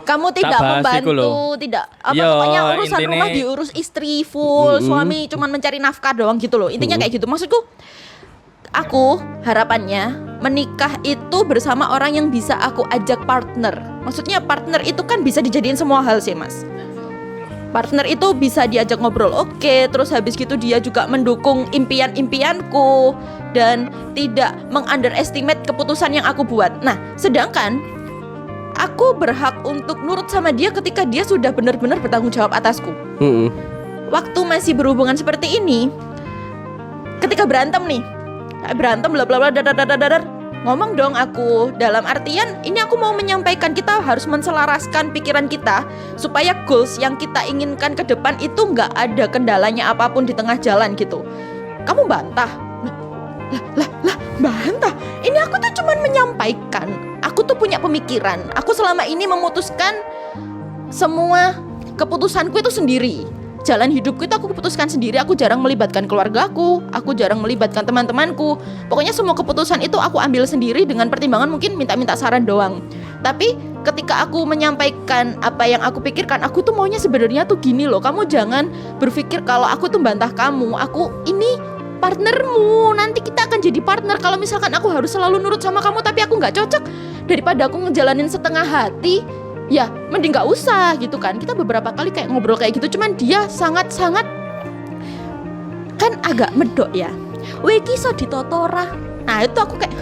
Kamu tidak membantu, tidak pokoknya urusan rumah diurus istri full, suami cuman mencari nafkah doang gitu loh. Intinya kayak gitu. Maksudku aku harapannya menikah itu bersama orang yang bisa aku ajak partner. Maksudnya partner itu kan bisa dijadiin semua hal sih Mas. Partner itu bisa diajak ngobrol terus habis gitu dia juga mendukung impian-impianku dan tidak mengunderestimate keputusan yang aku buat. Nah, sedangkan aku berhak untuk nurut sama dia ketika dia sudah benar-benar bertanggung jawab atasku. Waktu masih berhubungan seperti ini, ketika berantem bla bla bla dadar, ngomong dong aku, dalam artian ini aku mau menyampaikan kita harus menselaraskan pikiran kita supaya goals yang kita inginkan ke depan itu nggak ada kendalanya apapun di tengah jalan gitu. Kamu bantah? Lah bantah? Ini aku tuh cuman menyampaikan. Aku tuh punya pemikiran. Aku selama ini memutuskan semua keputusanku itu sendiri. Jalan hidupku itu aku keputuskan sendiri. Aku jarang melibatkan keluargaku, aku jarang melibatkan teman-temanku. Pokoknya semua keputusan itu aku ambil sendiri dengan pertimbangan mungkin minta-minta saran doang. Tapi ketika aku menyampaikan apa yang aku pikirkan, aku tuh maunya sebenarnya tuh gini loh. Kamu jangan berpikir kalau aku tuh bantah kamu. Aku ini partnermu. Nanti kita akan jadi partner. Kalau misalkan aku harus selalu nurut sama kamu tapi aku nggak cocok, daripada aku ngejalanin setengah hati, ya mending nggak usah gitu kan. Kita beberapa kali kayak ngobrol kayak gitu, cuman dia sangat-sangat kan agak medok ya. Weki so ditotora. Nah itu aku kayak,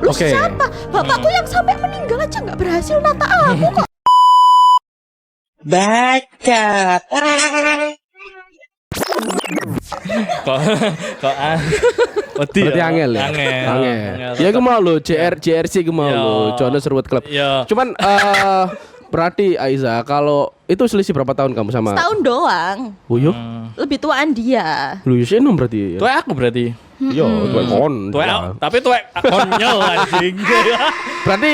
lu siapa? Bapakku yang sampai meninggal aja nggak berhasil nata aku kok. Bacot. Kok wedi Berarti angel ya. Angel. Ya gue mau lo JRC gue mau lo Jonas Ruwet Club. Iya. Cuman berarti Aiza kalau itu selisih berapa tahun kamu sama? Tahun doang. Oh yo. Lebih tuaan dia. Lu ya enom berarti. Tuh aku berarti. Yo, tuh kon. Tuh tapi tuh konyol anjing. Berarti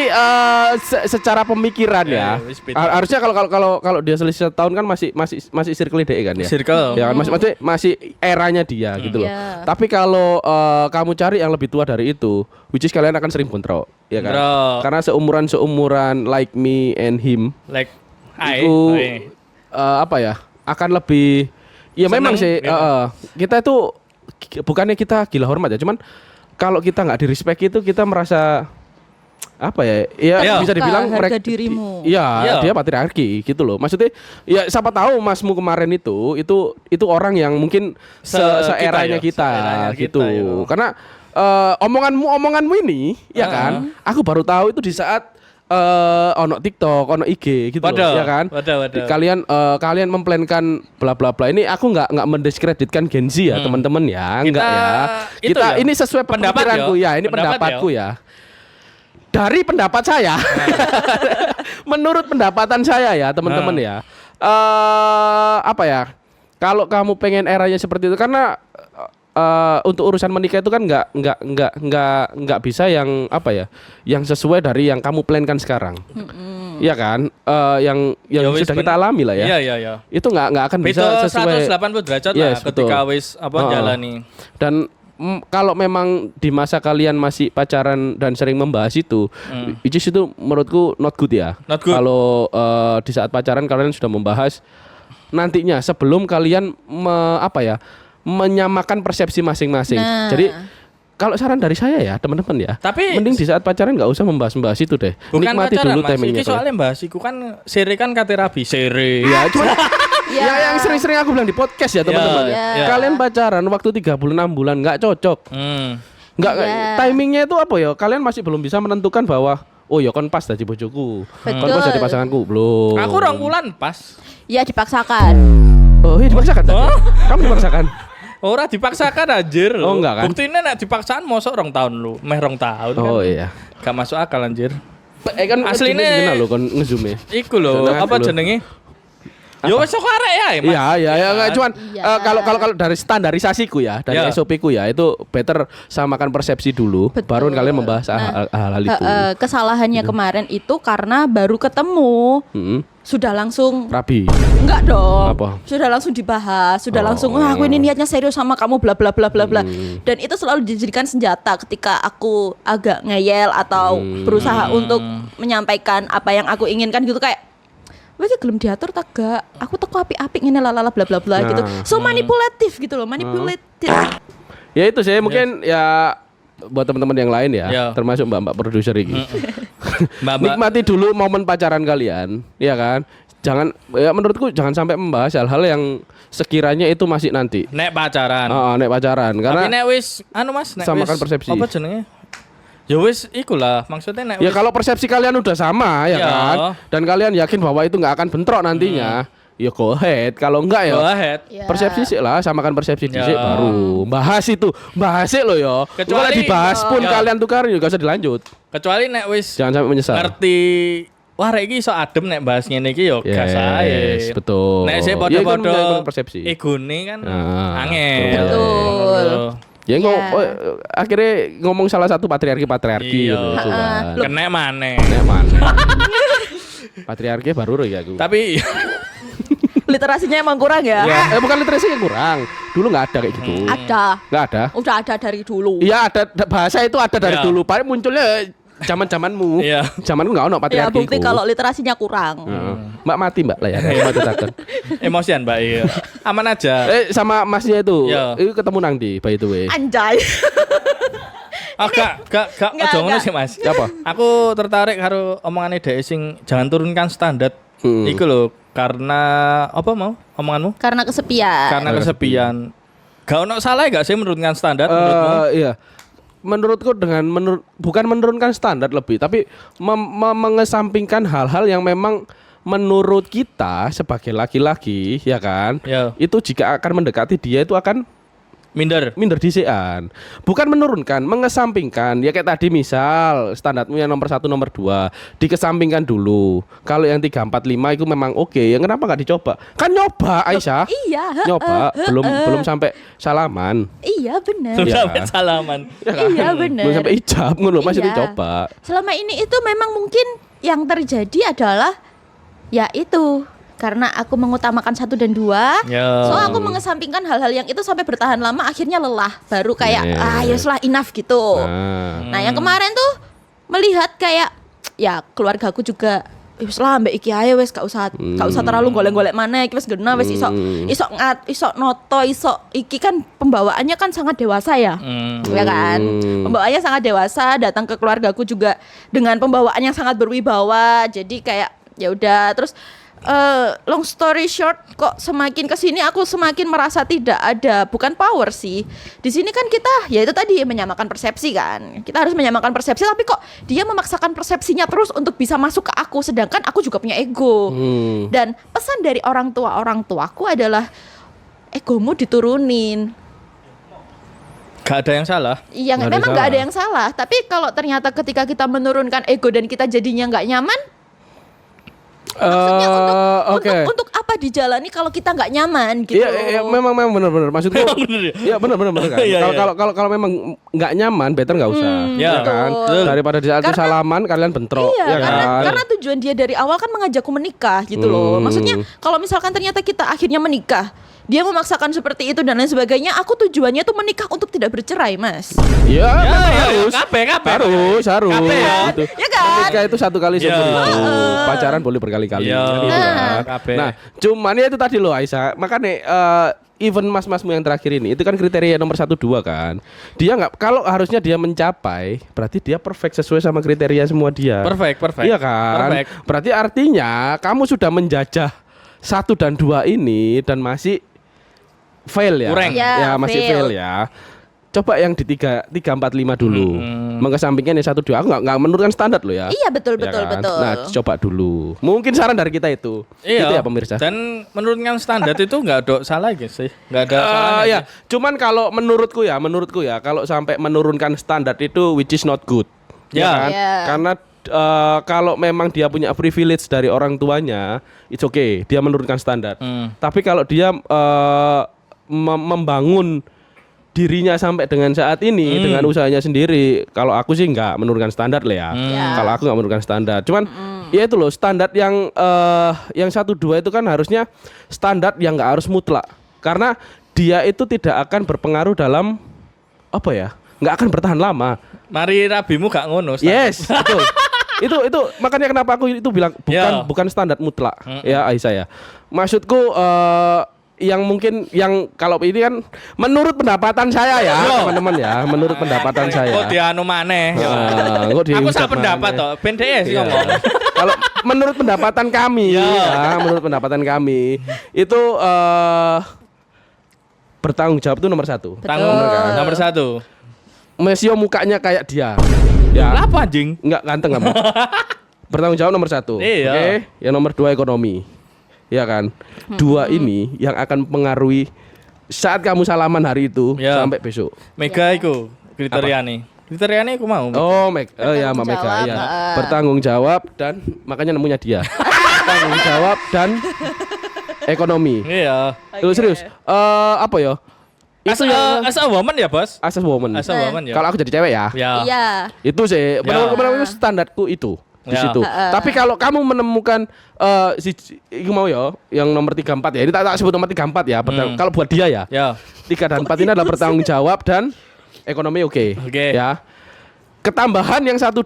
secara pemikiran ya. wis beda. Harusnya kalau dia selisih tahun kan masih circle DE kan ya. Circle. Ya kan masih eranya dia gitu loh. Iya. Tapi kalau kamu cari yang lebih tua dari itu, which is kalian akan sering bentrok, ya kan? Bentrok. Karena seumuran like me and him, Like itu apa ya? Akan lebih ya Seneng, memang sih gitu. kita itu bukannya kita gila hormat ya, cuman kalau kita nggak di-respect itu kita merasa apa ya? Ya Iya. bisa dibilang Harga dirimu. Iya, Iya. dia patriarki gitu loh. Maksudnya ya siapa tahu masmu kemarin itu orang yang mungkin seeranya kita, seeranya gitu. kita, yo. Karena omonganmu ini ya kan, aku baru tahu itu di saat ono TikTok, ono IG gitu Waduh, loh, ya kan? waduh. Kalian memplankan bla bla bla. Ini aku nggak mendiskreditkan Gen Z ya, teman-teman ya. Enggak ya. itu Kita ya, ini sesuai pendapat pemikiranku yo. ya, ini Pendapat pendapatku ya. Dari pendapat saya, menurut pendapatan saya ya teman-teman ya, apa ya? Kalau kamu pengen eranya seperti itu, karena untuk urusan menikah itu kan nggak bisa yang apa ya, yang sesuai dari yang kamu plankan sekarang, ya kan? Yang Ya wis, sudah kita alami lah ya. Iya. Itu nggak akan bisa Beda sesuai. 180 derajat Yes, lah ketika betul. wis apa Heeh. jalani. Dan kalau memang di masa kalian masih pacaran dan sering membahas itu, which is itu menurutku not good ya. Not good. Kalau di saat pacaran kalian sudah membahas nantinya sebelum kalian menyamakan persepsi masing-masing. Nah. Jadi kalau saran dari saya ya teman-teman ya, Tapi- mending di saat pacaran nggak usah membahas itu deh. Bukan Nikmati pacaran, dulu Mas. timingnya. Iki soalnya bahas iku kan sere kan kate rabi sere. Ya, cuma Ya. ya yang sering-sering aku bilang di podcast ya teman-teman. Ya. Kalian pacaran waktu 36 bulan nggak cocok. Nggak Ya. timingnya itu apa ya? Kalian masih belum bisa menentukan bahwa oh ya kon pas dari bojoku. Kon Betul. pas dari pasanganku belum. Aku 2 bulan pas. Ya dipaksakan. Oh, iya dipaksakan tadi. Oh. Kamu dipaksakan. Ora dipaksakan anjir. Oh, enggak kan? Buktinya nek dipaksaan mosok 2 tahun lu, meh 2 tahun kan. Oh iya. Gak masuk akal anjir. Kan Aslinya- kenal lo kon ngezoom-e. Iku lho, Nah, apa lho. jenenge? Ya wis kok arek ya, Mas. Iya, nggak, cuman Iya. kalau dari standarisasiku ya, dari Iya. SOP-ku ya, itu better samakan persepsi dulu, Betul. baru kalian membahas hal-hal itu. Kesalahannya kemarin itu karena baru ketemu, Mm-mm. sudah langsung Rabi. enggak dong. Apa? Sudah langsung dibahas, sudah Oh. langsung wah aku ini niatnya serius sama kamu bla bla bla bla bla. Dan itu selalu dijadikan senjata ketika aku agak ngeyel atau berusaha untuk menyampaikan apa yang aku inginkan gitu kayak wah gelem diatur tak gak? Aku teko apik-apik ngene lalala bla bla bla gitu. So manipulatif gitu loh, manipulatif. Ya itu sih mungkin ya buat teman-teman yang lain ya, Ya. termasuk mbak-mbak produser ini. Mbak. Nikmati dulu momen pacaran kalian, ya kan? Jangan ya menurutku jangan sampai membahas hal-hal yang sekiranya itu masih nanti. Nek pacaran. Nek pacaran Tapi karena nek wis Mas, nek Samakan wis persepsi. Apa jenenge? Ya wis ikulah, maksudnya nek ya wis kalau persepsi kalian udah sama ya Ya. kan, dan kalian yakin bahwa itu nggak akan bentrok nantinya, ya go ahead. Kalau enggak go ya ahead. Ya. persepsi sih lah, samakan persepsi Ya. dhisik baru bahas itu. Bahas loh ya. Kalau Kecuali- dibahas pun Ya. kalian tukar juga usah dilanjut. Kecuali nek wis Jangan sampai menyesal. ngerti wah rek iki iso adem nek bahas ngene iki yo gas Yes, ae. betul. Nek sik Ya, itu padha-padha menjadi persepsi. egone kan Nah, angel. betul. Ya Ya. akhirnya ngomong salah satu patriarki Iya. gitu kan. Kena maneh. Nek mana? Patriarki baru ya aku. Tapi Literasinya emang kurang ya. Ya, bukan literasi yang kurang. Dulu nggak ada kayak gitu. Ada. Nggak ada. Udah ada dari dulu. Iya ada bahasa itu ada dari Ya. dulu. Paling munculnya zaman-zamanmu. Iya. Zamanku enggak ono Ya patriarki. bukti kalau literasinya kurang. Mbak mati Mbak lah ya. Mati takon. Emosian Mbak iya. Aman aja. Sama masnya itu. Iya. Itu ketemu nang di by the way. Anjay. Gak Nggak, ojo ngono nggak. sih Mas. Apa? Aku tertarik karo omongane dhek sing jangan turunkan standar. Iku lho, karena apa mau omonganmu? Karena kesepian. Karena kesepian. Gak ono salah gak sih menurunkan standar menurutmu? Iya. Menurutku bukan menurunkan standar lebih, tapi mengesampingkan hal-hal yang memang menurut kita sebagai laki-laki, ya kan? Ya. Itu jika akan mendekati dia itu akan minder disian. Bukan menurunkan, mengesampingkan. Ya kayak tadi misal standarmu yang nomor 1, nomor 2 dikesampingkan dulu. Kalau yang 3, 4, 5 itu memang oke. Ya kenapa nggak dicoba? Kan nyoba Aisyah. Iya. Nyoba, belum sampai salaman. Iya benar. Terus Iya. sampai salaman. Iya benar. Belum sampai ijab ngono, masih Iya. dicoba. Selama ini itu memang mungkin yang terjadi adalah ya itu karena aku mengutamakan 1 dan 2. Ya. So aku mengesampingkan hal-hal yang itu sampai bertahan lama akhirnya lelah. Baru kayak Yes. yoslah enough gitu. Nah, yang kemarin tuh melihat kayak ya keluargaku juga wis lah mbak iki ae wis gak usah terlalu golek-golek maneh iki wis genah wis iso noto iso iki kan pembawaannya kan sangat dewasa ya. Ya kan? Pembawaannya sangat dewasa, datang ke keluargaku juga dengan pembawaan yang sangat berwibawa. Jadi kayak ya udah terus long story short, kok semakin kesini aku semakin merasa tidak ada, bukan power sih. Di sini kan kita, ya itu tadi menyamakan persepsi kan. Kita harus menyamakan persepsi, tapi kok dia memaksakan persepsinya terus untuk bisa masuk ke aku, sedangkan aku juga punya ego. Dan pesan dari orang tuaku adalah egomu diturunin. Gak ada yang salah. Iya, Nggak ada memang nggak salah. ada yang salah. Tapi kalau ternyata ketika kita menurunkan ego dan kita jadinya nggak nyaman, maksudnya untuk apa dijalani kalau kita nggak nyaman gitu. Iya, memang benar maksudku. Bener ya? Iya benar kan. Iya, iya. Kalau memang nggak nyaman, better nggak usah. Ya, Ya kan. betul. Daripada di saat itu salaman kalian bentrok, Iya, ya kan. karena tujuan dia dari awal kan mengajakku menikah gitu loh. Maksudnya kalau misalkan ternyata kita akhirnya menikah, dia memaksakan seperti itu dan lain sebagainya, aku tujuannya tuh menikah untuk tidak bercerai, Mas. Iya, memang ya, harus. kabeh. Harus. Kabeh ya. Gitu. Ya kan? Menikah itu 1 kali Ya. seumur hidup. Pacaran boleh berkali-kali. Ya. Gitu kan. Kabeh. Nah, cuman ya itu tadi loh Aisyah. Makanya even mas-masmu yang terakhir ini itu kan kriteria nomor 1, 2 kan. Dia nggak, kalau harusnya dia mencapai, berarti dia perfect sesuai sama kriteria semua dia. Perfect. Iya kan? Perfect. Berarti artinya kamu sudah menjajah 1 dan 2 ini dan masih fail ya. Kurang. Ya, masih fail. fail ya. Coba yang di 3, 4, 5 dulu. Mengesampingkan yang 1, 2. Aku nggak menurunkan standar loh ya. Iya, betul. Ya kan? Betul. Nah, coba dulu. Mungkin saran dari kita itu. Iya. Itu ya pemirsa. Dan menurunkan standar itu nggak ada salah guys sih. Nggak ada salahnya. Ya, cuman kalau menurutku ya, kalau sampai menurunkan standar itu which is not good. Ya. kan? Ya. Karena kalau memang dia punya privilege dari orang tuanya, it's okay, dia menurunkan standar. Tapi kalau dia membangun dirinya sampai dengan saat ini dengan usahanya sendiri, kalau aku sih nggak menurunkan standar lah ya. Ya. Kalau aku nggak menurunkan standar, cuman ya itu loh standar yang 1, 2 itu kan harusnya standar yang nggak harus mutlak, karena dia itu tidak akan berpengaruh dalam apa ya, nggak akan bertahan lama. Mari rabimu gak ngono. standar. Yes, betul. itu makanya kenapa aku itu bilang bukan standar mutlak ya Aisyah ya. Maksudku yang mungkin yang kalau ini kan menurut pendapatan saya ya teman-teman ya, menurut pendapatan saya. Kok dianu maneh. Kok Aku dihujat sak pendapat maneh. toh. Ben dhek sih Iya. ngomong. Kalau menurut pendapatan kami ya, menurut pendapatan kami itu bertanggung jawab itu nomor 1. Tanggung kan? nomor 1. Mesio mukanya kayak dia. Ya. Apa anjing? Enggak ganteng kamu. Bertanggung jawab nomor 1. Iya. Oke. Yang nomor 2 ekonomi. Ya kan. 2 ini yang akan mempengaruhi saat kamu salaman hari itu Ya. sampai besok. Mega iku kriteriane. Kriteriane aku mau. Oh, ya Mbak Mega Bertanggung ya. jawab, Bertanggung jawab dan makanya nemunya dia. Bertanggung jawab dan ekonomi. Iya. Itu serius. Apa ya? As Itu yang a woman ya, Bos? asas woman. As a woman ya. Kalau aku jadi cewek ya. Ya. Iya. Itu sih, benar-benar standarku itu di Ya. situ. Tapi kalau kamu menemukan itu mau ya, yang nomor 3, 4 ya. Ini tak sebut nomor 3, 4 ya. Kalau buat dia ya. Ya. 3 dan 4 ini adalah bertanggung jawab dan ekonomi oke. Oke. Ya. ketambahan yang 1 2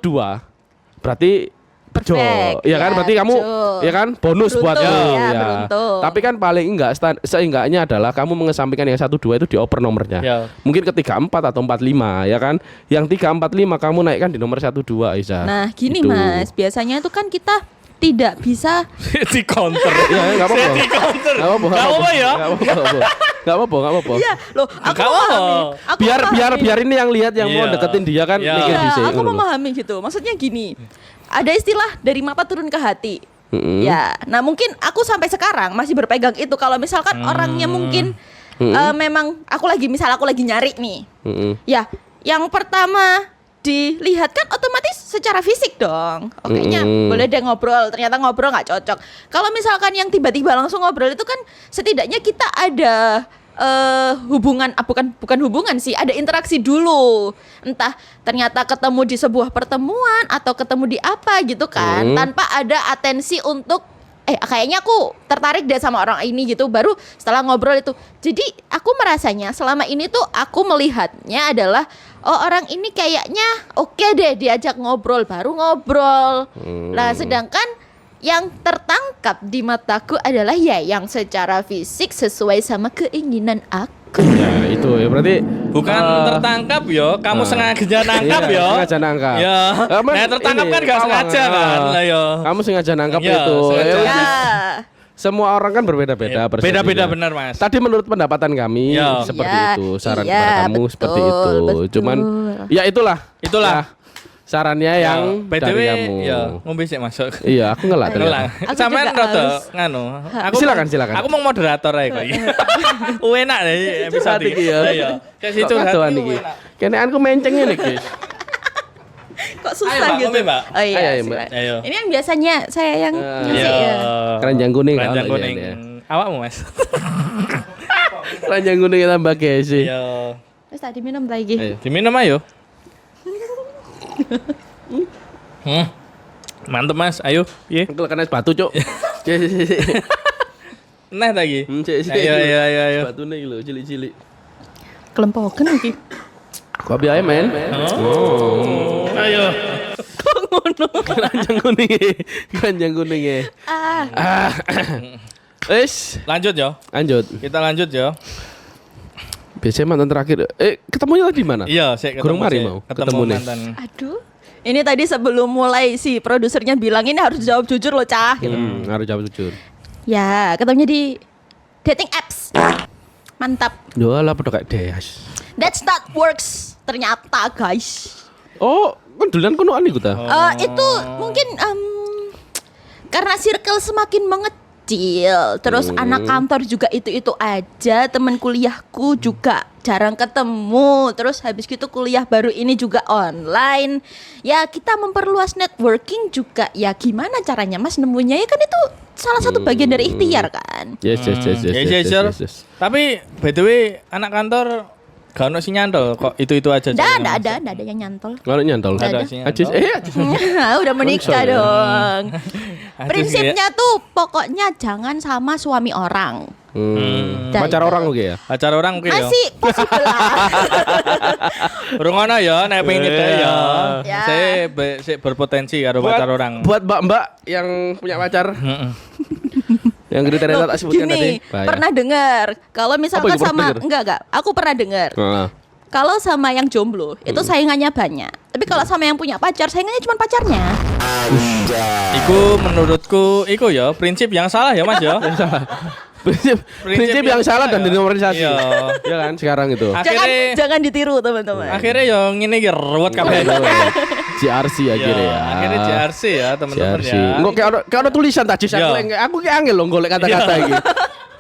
berarti Jo, Perfect, ya kan? ya, Berarti kamu, Jo. ya kan? Bonus buat Beruntung, kamu. ya, Ya. beruntung. Tapi kan paling enggak, seenggaknya adalah kamu mengesampingkan yang 1 2 itu dioper nomornya. Ya. Mungkin ke 34 atau 45, ya kan? Yang 345 kamu naikkan di nomor 1 2, Aisyah. Nah, gini Gitu. Mas, biasanya itu kan kita tidak bisa Di counter. Ya, enggak apa-apa. Saya di counter. Enggak apa-apa. Enggak apa ya? Enggak apa-apa. Iya, loh, aku Nggak apa. memahami. Aku Biar memahami. ini yang lihat yang mau Iya. deketin dia kan Iya. mikir Iya, dhisik, aku ngono loh. memahami gitu. Maksudnya gini, ada istilah dari mata turun ke hati. Mm-mm. Ya, nah mungkin aku sampai sekarang masih berpegang itu. Kalau misalkan orangnya mungkin memang aku lagi nyari nih. Mm-mm. Ya, yang pertama dilihat kan otomatis secara fisik dong. Oke-nya boleh deh ngobrol, ternyata ngobrol nggak cocok. Kalau misalkan yang tiba-tiba langsung ngobrol itu kan setidaknya kita ada hubungan, bukan hubungan sih, ada interaksi dulu. Entah ternyata ketemu di sebuah pertemuan atau ketemu di apa gitu kan, tanpa ada atensi untuk kayaknya aku tertarik deh sama orang ini gitu. Baru setelah ngobrol itu, jadi aku merasanya selama ini tuh aku melihatnya adalah orang ini kayaknya oke deh diajak ngobrol, baru ngobrol. Nah sedangkan yang tertangkap di mataku adalah ya yang secara fisik sesuai sama keinginan aku. Ya, itu ya berarti Bukan tertangkap yo, kamu sengaja nangkap iya, yo. sengaja nangkap. Ya. Aman, Nah, tertangkap ini, kan gak pawang, sengaja kan. Lah yo. Kamu sengaja nangkap Iya, itu. sengaja. Ya. Semua orang kan berbeda-beda persepsinya. Beda-beda benar, Mas. Tadi menurut pendapatan kami Ya. seperti Ya, itu, saran iya, kepada kamu betul, seperti itu. betul. Cuman ya itulah. Itulah. Ya, sarannya yang BTW dari kamu. ya, ngombe sik masuk. Iya, aku ngelak Ngelang. ternyata. Aku Sampean juga rada harus. nganu. Silakan. Aku mau moderator ae kok iki. Enak deh episode Iki iki. ya. Iya. Kayak situ Kok kadoan iki. Kene aku menceng ini, guys. Kok susah Ayo, Mbak, gitu. ngombe, Mbak. Oh iya, Ayo, Mbak. silakan. Ayo. Ini yang biasanya saya yang ngasih ya. Keranjang kuning, Keranjang kalau kuning. iya, iya. Awakmu, Mas. Keranjang kuning tambah gesi. Iya. Wis tadi minum lagi. Ayo. Diminum ayo. Mantep Mas, ayo. Piye? Engkel kena batu, Cuk. Nah lagi. Ayo. Batune iki lho, cilik-cilik. Kelempokan iki. Kopi ae, men. Ayo. Keranjang kuning. Wis, Lanjut yo. lanjut. Kita lanjut yo. Biasanya mantan terakhir. Ketemunya tadi mana? Iya, saya ketemu. Gurung mari sik. mau Ketemu ketemu nih. mantan. Aduh. Ini tadi sebelum mulai si produsernya bilang ini harus jawab jujur loh, Cah gitu. Harus jawab jujur. Ya, ketemunya di dating apps. Mantap. Yo lah padha kayak Deas. That's not works ternyata, guys. Oh, kan duluan kono ani ku ta. Itu mungkin karena circle semakin mengecil, terus anak kantor juga itu aja, teman kuliahku juga jarang ketemu, terus habis gitu kuliah baru ini juga online. Ya kita memperluas networking juga. Ya gimana caranya Mas nemunya, ya kan itu salah satu bagian dari ikhtiar kan. Yes. Yes. Tapi BTW anak kantor gak ono sing nyantol kok itu aja. Nggak ada yang nyantol. Kalau nyantol. Nggak ada. sing nyantol. Ajis. Udah menikah Langsung ya. dong. Aduh, Prinsipnya tuh pokoknya jangan sama suami orang. Pacar orang oke ya. Acara orang oke yo. Masih possible lah. Rungono ya nek pengen nyedek ya. Ya. Saya berpotensi karo pacar orang. Buat mbak-mbak yang punya pacar. Yang kriteria tak sebutkan tadi. Gini, pernah dengar kalau misalkan Apa itu, sama pernah enggak, aku pernah dengar. Kalau sama yang jomblo itu saingannya banyak. Tapi kalau sama yang punya pacar, saingannya cuma pacarnya. Iku menurutku iku ya prinsip yang salah ya Mas ya. Prinsip yang salah dan dinomorisasi. Iya. Ya kan sekarang itu. Jangan ditiru teman-teman. Akhirnya yo ngene iki ruwet kabeh. JRC akhirnya ya. Akhirnya JRC ya teman-teman JRC. ya. Enggak kayak ono tulisan tadi Iya. aku kayak angel loh golek kata-kata iki.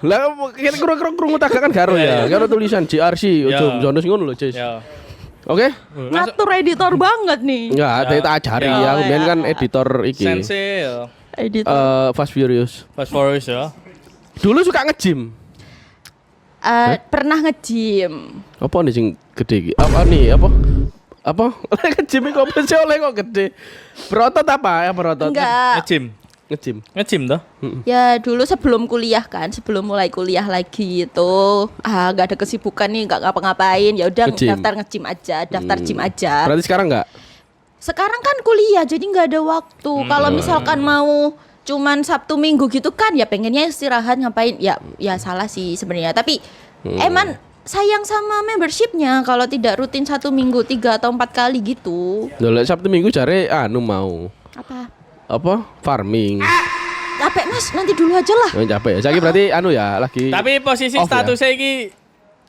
Lah kira krungu tak kan karo ya. Kayak ono tulisan JRC ojo Jonas ngono lho, Cis. Ya. Oke? Ngatur editor banget nih. Enggak, tak ajari Ya. ya. Aku biyen kan editor iki. Sense ya. Editor. Fast Furious. Fast Forward ya. Dulu suka nge-gym. Pernah nge-gym. Apa nih sing gede iki? Apa nih? Apa? Nge-gym kok bisa oleh kok gede. Berotot apa? Ya berotot. Enggak. Nge-gym. Nge-gym toh? Ya dulu sebelum kuliah kan, sebelum mulai kuliah lagi itu, nggak ada kesibukan nih, nggak ngapa-ngapain. Ya udah Nge-gym. daftar nge-gym aja, daftar gym aja. Berarti sekarang enggak? sekarang kan kuliah jadi nggak ada waktu. Kalau misalkan mau cuman Sabtu Minggu gitu kan ya pengennya istirahat ngapain ya salah sih sebenarnya. Tapi emang sayang sama membershipnya kalau tidak rutin 1 minggu 3 atau 4 kali gitu. Lho Sabtu Minggu jare mau apa farming. Capek Mas, nanti dulu aja lah. Capek ya. Saiki berarti ya lagi. Tapi posisi off ya? statusnya ini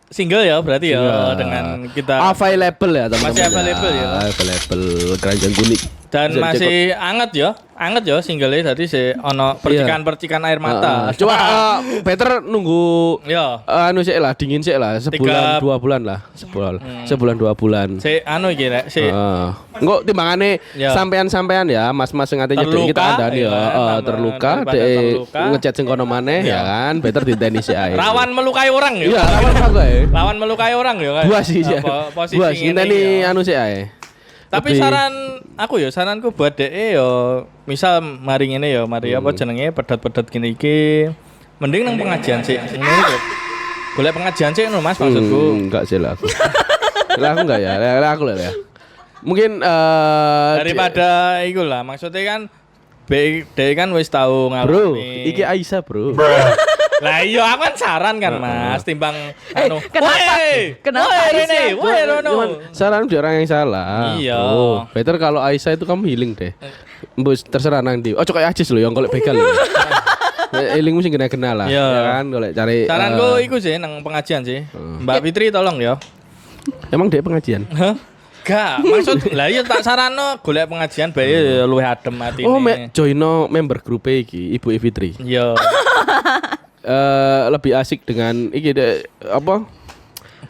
single ya berarti ya Single. dengan kita available ya teman-teman. Masih available ya. Available keranjang kuning. dan Bisa masih anget ya single-nya tadi si ono percikan-percikan air mata. Coba better nunggu Ya. sih lah dingin sih lah sebulan 2 bulan lah sebulan 2 bulan. Si iki rek si Enggak timbangane Ya. sampean ya mas-mas sing ngate nyedeki kita andani terluka ngechat sing kono maneh ya kan better diteni sik ae. rawan melukai orang ya. Iya, rawan apa ya? Lawan melukai orang ya kan. Dua sih ya. Posisi Dua ngene ngenteni ya. sik ae. Tapi Lebih- saranku buat DE yo misal mari ngene yo mari apa jenenge pedat-pedat gini iki mending nang pengajian sih ngono lho. Golek pengajian sih ngono Mas maksudku. Enggak sih lah aku. Lah aku enggak ya. Lah aku lah ya. Mungkin Daripada iku lah maksudnya kan DE kan wis tau bro, ngalami. iki Aisyah, bro. Lah iya aku kan saran kan Mas timbang kenapa? Kenapa Aisyah? Woi Rono. Cuman saran di orang yang salah. Iya. Oh, better kalau Aisyah itu kamu healing deh. Mbus terserah nang ndi. Ojo kayak Ajis lho yang golek begal lho. Healingmu sing kena lah. Iya. Ya kan golek cari Saranku iku sih nang pengajian sih. Mbak Fitri tolong ya. emang dia pengajian. Hah? Gak, maksud lah iya tak sarano golek pengajian bae luwih adem atine. Oh, joino member grup iki Ibu Fitri. Iya. Lebih asik dengan iki apa?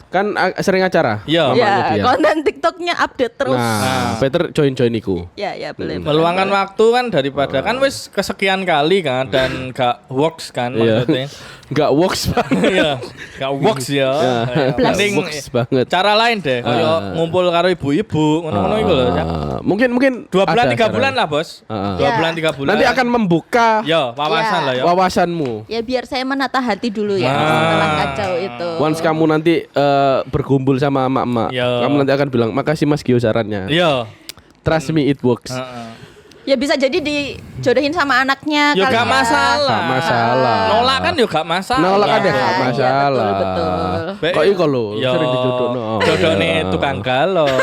Kan sering acara. Iya. mamanya Ya, dia. konten TikToknya update terus. Nah, better join iku. Ya, boleh. Meluangkan waktu kan daripada kan wis kesekian kali kan dan gak works kan Iya. maksudnya. Enggak works banget. Iya, gak works ya. Mending Works banget. cara lain deh, kayak ngumpul karo ibu-ibu ngono-ngono iku lho. Mungkin 2 bulan ada 3 saran. bulan lah, Bos. 2 Ya. bulan 3 bulan. Nanti akan membuka ya wawasan Ya. lah ya. wawasanmu. Ya biar saya menata hati dulu ya Nah. setelah kacau itu. Once kamu nanti berkumpul sama emak-emak, Ya. kamu nanti akan bilang makasih Mas Gio sarannya. Iya. Trust me it works. Heeh. Ya bisa jadi dijodohin sama anaknya Ya kali gak ya. masalah. Gak masalah. Nolak kan juga gak masalah. Nolak kan ya Iya, gak iya, masalah. betul. Kok iko lho, Yo. sering dijodohno. Jodohne tukang galon.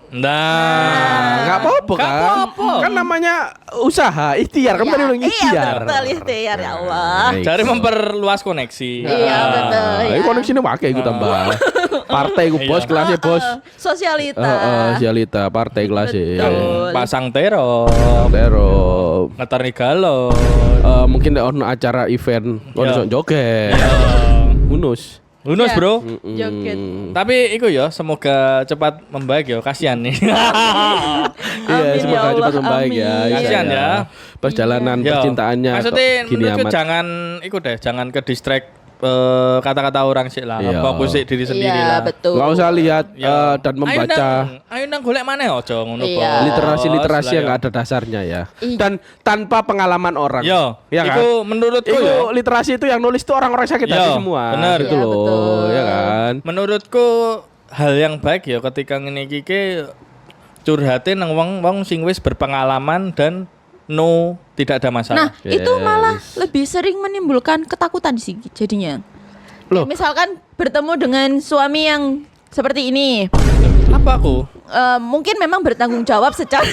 Nah, Nggak apa-apa Nggak kan? apa-apa. Kan namanya usaha, ikhtiar. Kamu tadi bilang Iya ikhtiar. betul ikhtiar ya Allah. Baik. cari memperluas koneksi. Iya betul. Ini koneksinya pakai gue tambah. Partai gue bos, Iya. kelasnya bos. Sosialita. Sialita, partai kelasnya. Betul. Pasang teror, Tero. ngeterni galon. Mungkin ono acara event, ono Iya. sok joget. Unus. Lunus, Ya. Bro. Joget. Tapi iku ya semoga cepat membaik ya, kasihan nih. Iya, Amin, semoga ya Allah, cepat membaik ya. amin. Iya, Kasihan iya. ya. Perjalanan Ya. percintaannya Maksudnya kok gini menurutku amat. jangan ikut deh, jangan ke distract kata-kata orang sih lah. Iya. Fokus sih diri sendiri Iya lah. betul. Nggak usah lihat Ya. dan membaca. Ayo nang golek maneh aja ngono Iya. Bos. Literasi-literasi yang Lah, nggak ada dasarnya ya. Iya. Dan tanpa pengalaman orang. Ya, Ya kan? itu menurutku Itu ya. literasi itu yang nulis itu orang-orang sakit hati Ya, semua. benar. Gitu Ya, loh, betul. ya kan? Menurutku hal yang baik ya ketika ngene iki ki curhatin nang wong sing wis berpengalaman dan tidak ada masalah. Nah, itu Yes. malah lebih sering menimbulkan ketakutan sih jadinya. Loh. Kayak misalkan bertemu dengan suami yang seperti ini, Apa aku? mungkin memang bertanggung jawab secara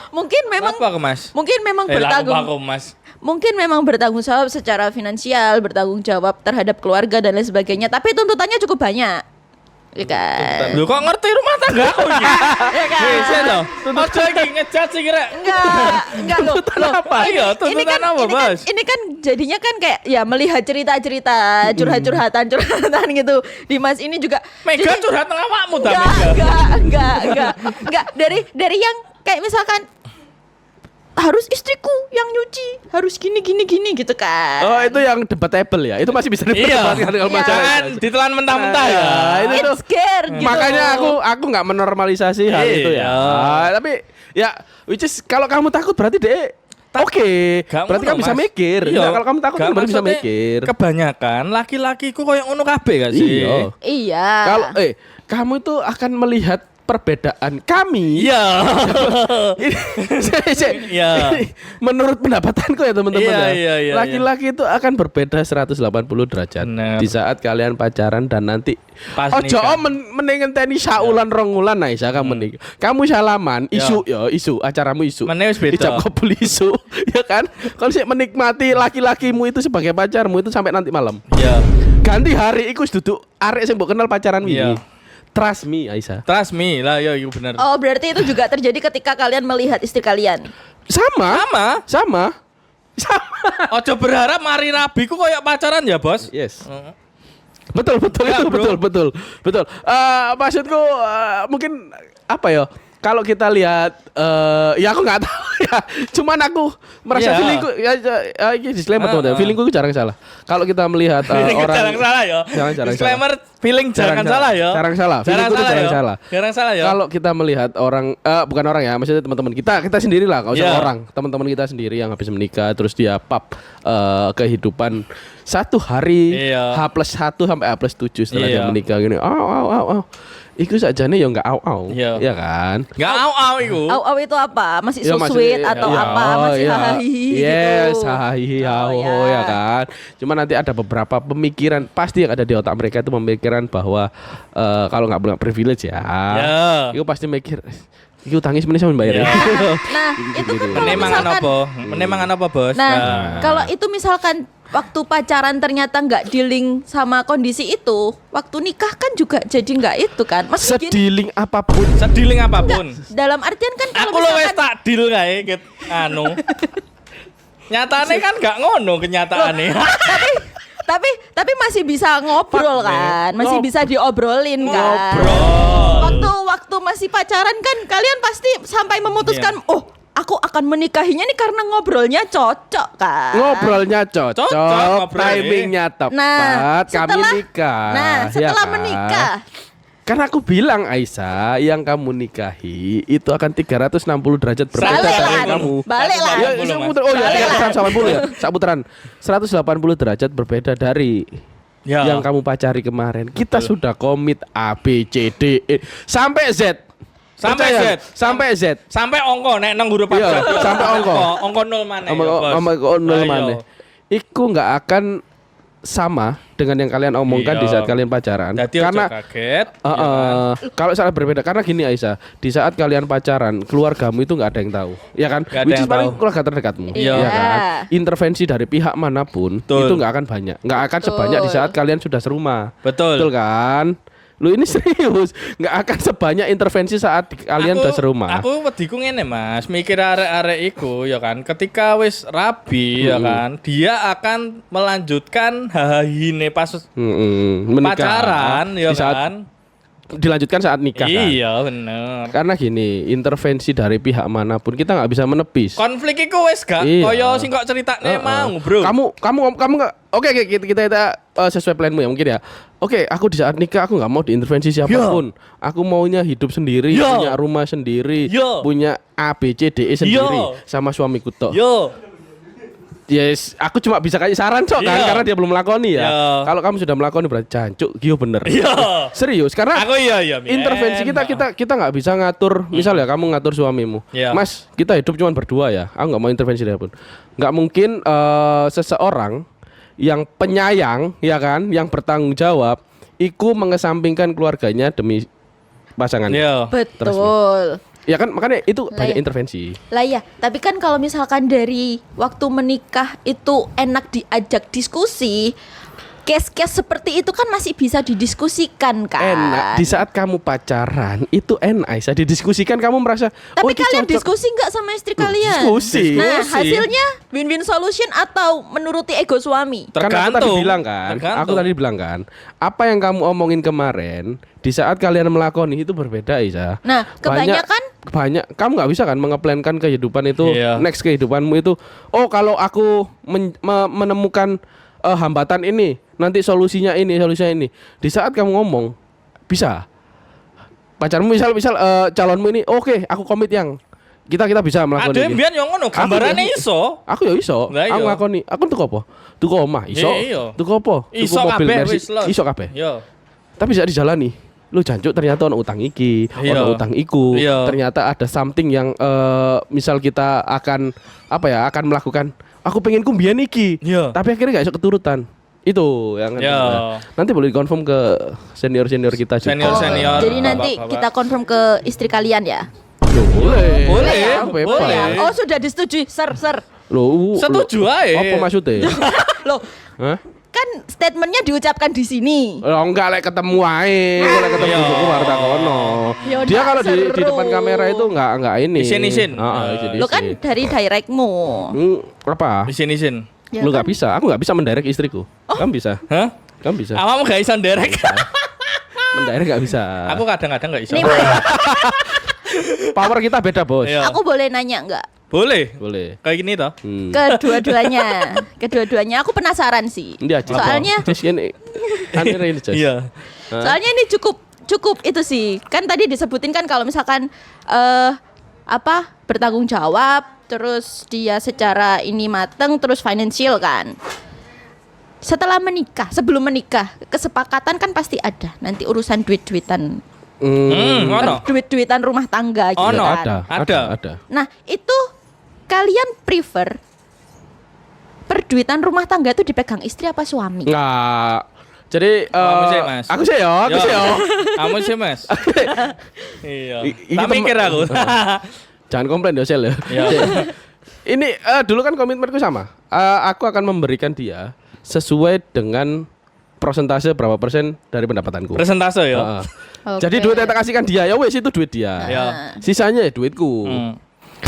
mungkin memang Apa aku, Mas? mungkin memang Lah, bertanggung apa aku, Mas? mungkin memang bertanggung jawab secara finansial, bertanggung jawab terhadap keluarga dan lain sebagainya, tapi tuntutannya cukup banyak. Ya kan? Lu kok ngerti rumah tangga aku iki? Ya kan? Bisa toh. Ojo iki ngejat sih kira. Enggak loh. apa? Iya, tuntutan apa, Bos? Ini kan jadinya kan kayak ya melihat cerita-cerita curhat-curhatan gitu. Dimas ini juga Mega jadi- curhat nang awakmu ta, Mega. enggak dari yang kayak misalkan harus istriku yang nyuci, harus gini gitu kan. Oh, itu yang debatable ya. Itu masih bisa Iya. diperdebatkan kalau Iya. masalah. Jangan ditelan mentah-mentah ya. itu tuh. It's scared gitu. Makanya aku nggak menormalisasi hal itu ya. Iya. Tapi ya which is kalau kamu takut berarti deh Oke, Gak berarti ngono, kan bisa Mas. mikir. Iya. Nah, kalau kamu takut Gak, kan baru bisa maksudnya mikir. Kebanyakan laki-lakiku koyo ngono kabeh gak sih? Iya. Iya. Kalau kamu itu akan melihat perbedaan kami. Iya. Iya. Menurut pendapatanku ya teman-teman Iya, ya. iya, iya, Laki-laki itu akan berbeda 180 derajat Bener. di saat kalian pacaran dan nanti Pas ojo nikah. mendingan teni saulan rongulan nah isa kamu nih. Kamu salaman isu ya isu acaramu isu. Meneh wis beda. Ijab kabul isu ya kan. Kalau sih menikmati laki-lakimu itu sebagai pacarmu itu sampai nanti malam. Iya. Ganti hari iku wis duduk arek sing mbok kenal pacaran Iya. wingi. Trust me Aisyah. Trust me lah, yo itu bener. Oh, berarti itu juga terjadi ketika kalian melihat istri kalian. Sama. Ojo berharap mari rabi ku koyo pacaran ya, Bos. Yes. Heeh. Betul Ya, itu bro. betul. Maksudku mungkin apa ya? Kalau kita lihat ya aku nggak tahu ya. Cuman aku merasa Iya. feelingku ini disclaimer teman-teman. Feelingku itu jarang salah. Kalau kita melihat Feeling orang jarang salah ya. Jarang Disclaimer, feeling jangan salah ya. Jarang salah. Jarang Feelingku itu salah jarang ya. salah. Jarang salah ya. Kalau kita melihat orang bukan orang ya, maksudnya teman-teman kita sendiri lah, kalau Iya. orang, teman-teman kita sendiri yang habis menikah terus dia kehidupan satu hari Iya. H+1 sampai H+7 setelah dia Iya. menikah gini. Iku sajane ya enggak au-au. Iya. Ya kan? Enggak au iku. Au itu apa? Masih Ya, so masih- sweet atau ya, apa? oh, Masih ya. hahihi Yes, gitu. hahihi Oh, haho ya kan. Cuma nanti ada beberapa pemikiran pasti yang ada di otak mereka itu pemikiran bahwa kalau nggak punya privilege ya. Ya. Itu pasti mikir iku tangis meneh sampe bayar. Ya. Nah, itu kan kalau Menemangan misalkan apa? Menemangan apa, Bos? Nah, kalau itu misalkan waktu pacaran ternyata nggak dealing sama kondisi itu, waktu nikah kan juga jadi nggak itu kan? Maksudnya gini, Sediling apapun. sediling apapun. dalam artian kan kalau Aku lo wis misalkan tak deal kae ket anu. Nyatane kan gak ngono kenyataane. tapi masih bisa ngobrol kan, masih bisa diobrolin kan. Ngobrol. Waktu masih pacaran kan kalian pasti sampai memutuskan, Iya. oh aku akan menikahinya nih karena ngobrolnya cocok kan. Ngobrolnya cocok, ngobrolnya. timingnya tepat, Nah, kami nikah. Nah, ya setelah kan? menikah, Karena aku bilang Aisyah, yang kamu nikahi itu akan 360 derajat berbeda balik dari lah, kamu. balik lah. Ya, 180, muter, oh ya, Balik lah. 380 ya, sak putaran. 180 derajat berbeda dari Ya. yang kamu pacari kemarin. Kita sudah komit A, B, C, D, E sampai Z. Sampai Percaya? Z. Sampai Z. Sampai ongko nek nang huruf Iya, abjad. sampai ongko. Ongko nol mana Sama nol mana? Iku nggak akan sama dengan yang kalian omongkan Iya. di saat kalian pacaran. Jadi Karena kaget. ya kan? kalau salah berbeda karena gini Aisyah, di saat kalian pacaran, keluargamu itu nggak ada yang tahu, ya kan? Nggak ada Which is yang paling tahu. keluarga terdekatmu, Iya. ya kan? Intervensi dari pihak manapun Betul. itu nggak akan banyak, nggak akan sebanyak di saat kalian sudah serumah, Betul. betul kan? Lu ini serius, nggak akan sebanyak intervensi saat kalian udah serumah. Aku wediku ngene Mas, mikir arek-arek iku ya kan, ketika wis rabi ya kan, dia akan melanjutkan hahine pas Menikah. pacaran ya Di saat- kan. dilanjutkan saat nikah kan? Iya bener. Karena gini, intervensi dari pihak manapun kita nggak bisa menepis. Konflik iku wis gak Iya. koyo sing kok ceritane mau, Bro. Kamu nggak? Oke, kita sesuai planmu ya mungkin ya. Oke, aku di saat nikah aku nggak mau diintervensi siapapun. Aku maunya hidup sendiri, Yo. punya rumah sendiri, Yo. punya A, B, C, D, E sendiri Yo. sama suamiku toh. Yo. Yes, aku cuma bisa kasih saran cok kan Iya. karena dia belum melakoni ya. Iya. Kalau kamu sudah melakoni berarti jancuk, Gio bener. Iya. Serius karena Aku iya. intervensi kita nggak bisa ngatur. Misal ya kamu ngatur suamimu, Iya. Mas kita hidup cuma berdua ya. Aku nggak mau intervensi dia pun. Nggak mungkin seseorang yang penyayang ya kan, yang bertanggung jawab, iku mengesampingkan keluarganya demi pasangan. Iya. betul. Ya kan makanya itu Lah, banyak ya. intervensi. Lah ya, tapi kan kalau misalkan dari waktu menikah itu enak diajak diskusi, case-case seperti itu kan masih bisa didiskusikan kan. Enak di saat kamu pacaran itu enak Aisyah didiskusikan kamu merasa Tapi oh, itu kalian cocok. diskusi nggak sama istri kalian? diskusi. Nah, Diskusi. hasilnya win-win solution atau menuruti ego suami? Kan aku tadi Tergantung. bilang kan, Tergantung. aku tadi bilang kan, apa yang kamu omongin kemarin di saat kalian melakoni itu berbeda Isa. Nah, banyak kamu nggak bisa kan mengeplankan kehidupan itu Iya. next kehidupanmu itu. Oh kalau aku menemukan hambatan ini, nanti solusinya ini. Di saat kamu ngomong bisa pacarmu misal calonmu ini, oke, aku komit kita bisa melakukan Ada ini. mbiyen yo ngono, gambarane iso. Aku ya iso. Lah, Aku iya. ngakoni. Aku tuku apa? Tuku omah iso. Iya. Tuku apa? Tuku Iso mobil kabeh Mercy. wis los. Iso kabeh. Yo. Tapi bisa dijalani. Lu jancuk ternyata ono utang iki, Iya. ono utang iku. Iya. Ternyata ada something yang misal kita akan akan melakukan aku pengen kumbian iki. Iya. Tapi akhirnya gak iso keturutan. Itu yang Iya. nanti boleh confirm ke senior-senior kita juga. Senior. Jadi nanti bapak-bapak. kita konfirm ke istri kalian ya. Loh, boleh. Boleh, ya? Bebas. boleh. Ya? Oh sudah disetujui, ser. Loh, Setuju ae. Apa maksudnya? Loh, Hah? kan statementnya diucapkan di sini. Oh enggak lek ketemu ae, lek ketemu Iya. buku warta kono. Ya Dia udah, kalau di seru. depan kamera itu enggak ini. Isin-isin. Heeh, isin-isin. Lo kan dari directmu. Apa? Isin-isin. Ya Lu kan? enggak bisa. Aku enggak bisa mendirect istriku. Kamu bisa. Hah? Kamu bisa. Awakmu gak iso nderek. Mendirect enggak bisa. Aku kadang-kadang gak iso. Nih, Power kita beda, Bos. Iya. aku boleh nanya nggak? Boleh. Boleh. Kayak gini toh. Kedua-duanya aku penasaran sih. Ini aja. Soalnya Jess ini aneh ini, Jess. Iya. Soalnya ini cukup itu sih. Kan tadi disebutin kan kalau misalkan bertanggung jawab, terus dia secara ini mateng, terus financial kan. Setelah menikah, sebelum menikah, kesepakatan kan pasti ada. Nanti urusan duit-duitan, Ono. duit-duitan rumah tangga gitu Ono. kan. Ada. Nah, itu kalian prefer perduitan rumah tangga itu dipegang istri apa suami? Enggak. Jadi Kamu sih, Mas. aku sih ya, aku Yo. sih ya. Kamu sih, Mas. Iya. Iki Tak mikir aku. Jangan komplain ya, Sel ya. Iya. Ini dulu kan komitmenku sama. Aku akan memberikan dia sesuai dengan persentase berapa persen dari pendapatanku. Presentase ya. Heeh. Oke. Jadi duit yang tak kasihkan dia ya wes itu duit dia. Ya. Sisanya ya duitku. Hmm.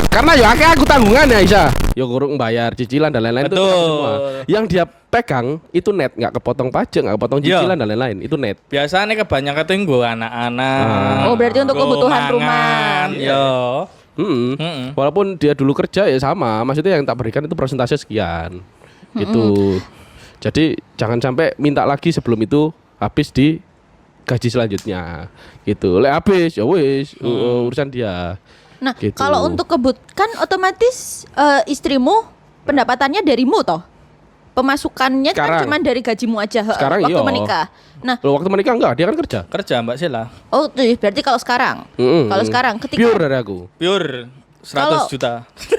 Karena ya aku tanggungan ya Isa. Ya kurang bayar cicilan dan lain-lain itu Betul. aku semua. Yang dia pegang itu net, nggak kepotong pajak, nggak kepotong Iya. cicilan dan lain-lain. Itu net. Biasanya kebanyakan tuh gue anak-anak. Oh, berarti untuk nggo kebutuhan mangan, rumah. Yo. Walaupun dia dulu kerja ya sama, maksudnya yang tak berikan itu persentase sekian. Gitu. Jadi jangan sampai minta lagi sebelum itu habis di gaji selanjutnya. Gitu. Lek habis ya wis urusan dia. Nah, Gitu. kalau untuk kan otomatis istrimu pendapatannya darimu toh. Pemasukannya kan Sekarang. cuma dari gajimu aja Sekarang waktu iya. menikah. Nah, Loh, waktu menikah enggak, dia kan kerja. Kerja Mbak Sila. oh tuh berarti kalau sekarang. Kalau sekarang ketika Pure dari aku. Pure 100 Kalau- juta.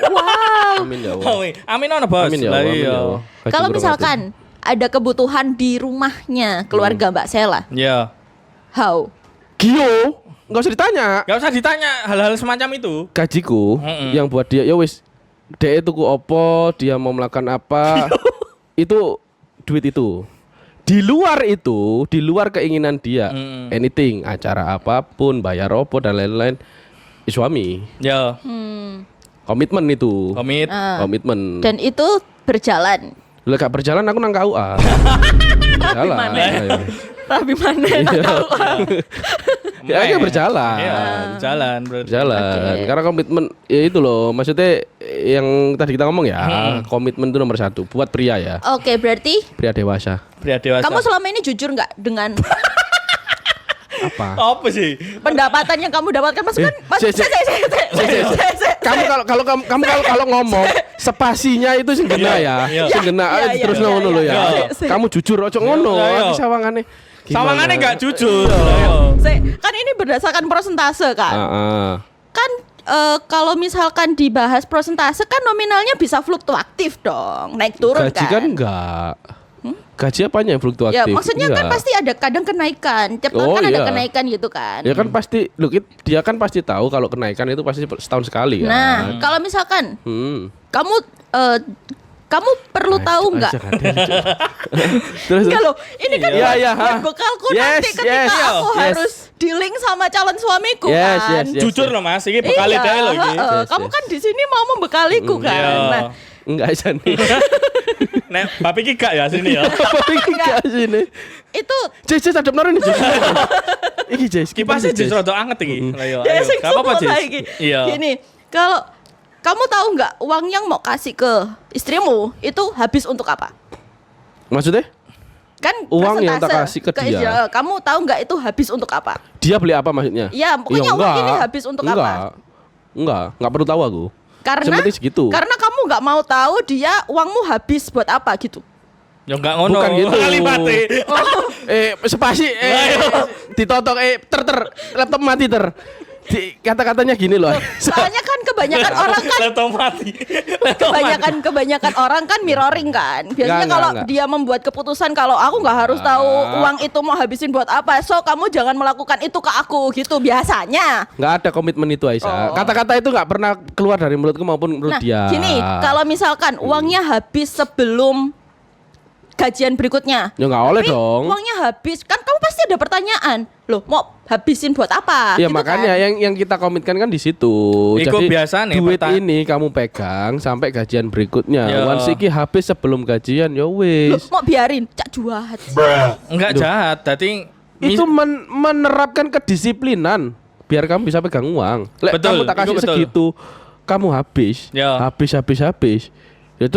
wow. Amin ya Allah. Oh, amin ono bos. Amin ya Lah, Allah. Amin iya. ya Allah. Gaji Kalau berapa misalkan ada kebutuhan di rumahnya keluarga Mbak Sela, Ya. how? Gio, enggak usah ditanya. Gak usah ditanya hal-hal semacam itu. Gajiku yang buat dia ya wis dia tuku opo, dia mau melakukan apa, itu duit itu. Di luar keinginan dia, anything, acara apapun, bayar opo dan lain-lain, suami. Ya. Komitmen itu. Komit. Komitmen. Dan itu berjalan. Lah gak berjalan aku nang KUA. Berjalan. mana? Ayo. Rabi mana? Ya akhirnya berjalan. Iya, berjalan. Berjalan. Oke. Karena komitmen ya itu loh, maksudnya yang tadi kita ngomong ya, komitmen itu nomor satu buat pria ya, Oke, berarti pria dewasa. Pria dewasa. kamu selama ini jujur nggak dengan Apa? apa sih? pendapatan yang kamu dapatkan? Maksudnya Kamu kalau ngomong spasinya itu sing gena ya. Iya. Sing gena Iya, terus iya, ngono iya, lho iya. ya. Iya. Kamu jujur ojo ngono. Iya, iya. Iki sawangane. Sawangannya gimana? gak jujur. Ayo. Kan ini berdasarkan persentase kan? Heeh. Kan kalau misalkan dibahas persentase kan nominalnya bisa fluktuatif dong, naik turun Gaji kan enggak. Gaji apanya yang fluktuatif? Ya maksudnya kan Enggak. pasti ada kadang kenaikan, tiap tahun Oh, kan ada iya. kenaikan gitu kan. Ya kan pasti, dia kan pasti tahu kalau kenaikan itu pasti setahun sekali kan. Nah, kalau misalkan kamu perlu tahu nggak? Terus Enggak loh, ini kan Iya, iya, buat ha. bekalku Yes, nanti ketika yes, aku yes. harus dealing sama calon suamiku Yes, kan. yes, yes. Jujur loh Mas, ini bekali Iya, deh loh iki. heeh. Kamu kan di sini mau membekaliku kan. Iya. Nah, enggak Jani. Nek, bapak iki gak ya sini ya. Enggak sini. itu Jess adem nore nih Jess. Iki Jess. Kipasnya justru rada anget iki. Ayo, ya ayo. sing Gak apa-apa, semua Jess. saiki. Iya. Gini, kalau kamu tahu nggak uang yang mau kasih ke istrimu itu habis untuk apa? Maksudnya? Kan Uang yang tak persentase kasih ke dia. istri- kamu tahu nggak itu habis untuk apa? Dia beli apa maksudnya? Ya, pokoknya Ya, uang enggak. ini habis untuk Enggak. apa? Enggak perlu tahu aku. Karena Sepenting segitu. Karena kamu nggak mau tahu dia uangmu habis buat apa gitu. Ya enggak ngono. Bukan gitu. Kalipate. Spasi ditotok laptop mati kata-katanya gini loh. Soalnya kan kebanyakan orang kan Laptop mati. kebanyakan orang kan mirroring kan. Biasanya Enggak, kalau enggak. dia membuat keputusan kalau aku nggak harus tahu uang itu mau habisin buat apa. So kamu jangan melakukan itu ke aku gitu biasanya. Nggak ada komitmen itu Aisyah. Kata-kata itu nggak pernah keluar dari mulutku maupun mulut Nah, dia. gini, kalau misalkan uangnya habis sebelum gajian berikutnya. Ya nggak oleh Tapi dong. uangnya habis, kan kamu pasti ada pertanyaan. Loh, mau habisin buat apa? Ya Gitu makanya kan? yang kita komitkan kan di situ. Iku Jadi biasa nih, duit ini kamu pegang sampai gajian berikutnya. Ya. Once iki habis sebelum gajian ya Loh, wis. mau biarin, cak juahat. Enggak jahat. Tadi Itu menerapkan kedisiplinan biar kamu bisa pegang uang. Lek Betul, kamu tak kasih itu betul. segitu, kamu habis. Ya. Habis. Ya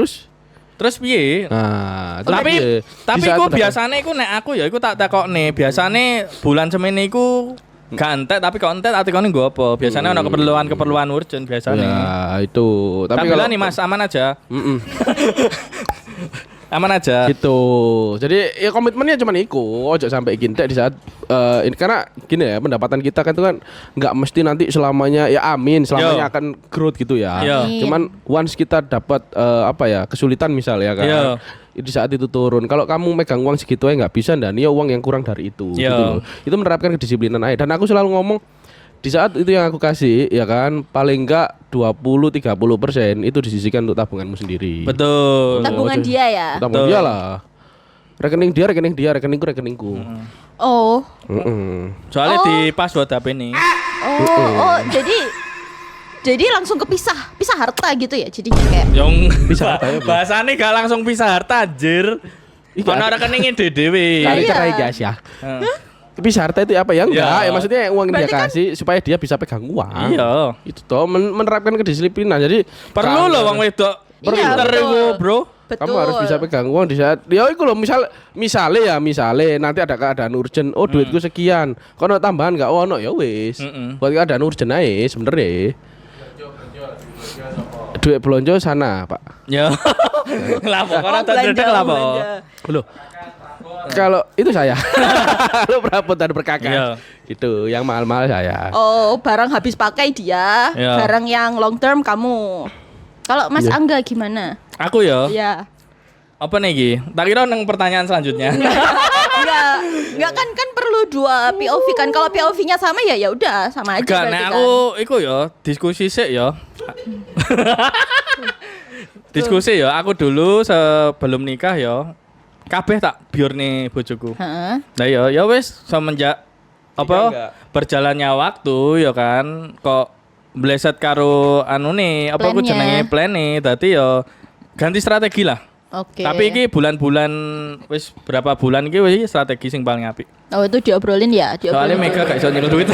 terus piye? nah, terus Tapi piye? tapi Di saat iku mendapat- biasane iku nek aku ya iku tak tekokne. Biasane bulan semene iku gak entek tapi kok entek atikone nggo apa? Biasane ana keperluan urgent biasane. Ya itu. Tapi kalau nih Mas aman aja. Mm-mm. Aman aja. Gitu. Jadi ya komitmennya cuma iku, ojo sampai gintek di saat ini karena gini ya, pendapatan kita kan itu kan nggak mesti nanti selamanya ya amin, selamanya Yo. akan growth gitu ya. Yo. Cuman once kita dapat apa ya, kesulitan misalnya kan. Yo. Di saat itu turun. Kalau kamu megang uang segitu aja nggak bisa dan ya uang yang kurang dari itu Yo. gitu loh. Itu menerapkan kedisiplinan aja. Dan aku selalu ngomong di saat itu yang aku kasih ya kan paling enggak 20-30% itu disisihkan untuk tabunganmu sendiri. Betul. Tabungan Oke. dia ya. Tabungan dia lah. Rekeningku rekeningku. Oh. Mm-mm. Soalnya Oh. di password HP nih. Oh, jadi langsung kepisah, pisah harta gitu ya. Jadinya kayak Yang Pisah harta ya, Bu. bahasane gak langsung pisah harta anjir. Iya. Ana rekeningnya dhewe. Kali Iya. cerai guys ya. Heeh. Tapi harta itu apa ya? Enggak, Ya. ya maksudnya uang yang dia Berarti kan- kasih supaya dia bisa pegang uang. Iya. Itu toh menerapkan kedisiplinan. Jadi Perlu kan- loh wong wedok. Iya, Pinter betul. iku, Bro. betul. Kamu harus bisa pegang uang di saat ya itu loh misalnya nanti ada keadaan urgent, oh duitku sekian. Kono tambahan enggak ono ya wis. Buat keadaan urgent aja sebenarnya. Duit belanja sana, Pak. Ya. Lapo Oh, ora tak belanja, dedek lapo. belanja. Loh. Kalau itu saya. Lu berapot dan berkakak. Iya. Itu yang mahal-mahal saya. Oh, barang habis pakai dia, Iya. barang yang long term kamu. Kalau Mas Iya. Angga gimana? Aku ya. Ya. Apa nih Gi? Tak kira nang pertanyaan selanjutnya. Enggak kan perlu dua POV kan. Kalau POV-nya sama ya ya udah sama aja Gak, berarti nek kan. aku iku ya diskusi sik ya. Diskusi ya, aku dulu sebelum nikah ya kabeh tak biurne bojoku. Heeh. Nah ya wis semenjak apa enggak. berjalannya waktu ya kan kok bleset karo anu nih apa aku Plannya. jenenge plane dadi ya ganti strategi lah. Oke. Tapi iki bulan-bulan wis berapa bulan iki wis strategi sing paling apik. Oh, itu diobrolin ya, Soalnya Mega gak iso nyekel duit.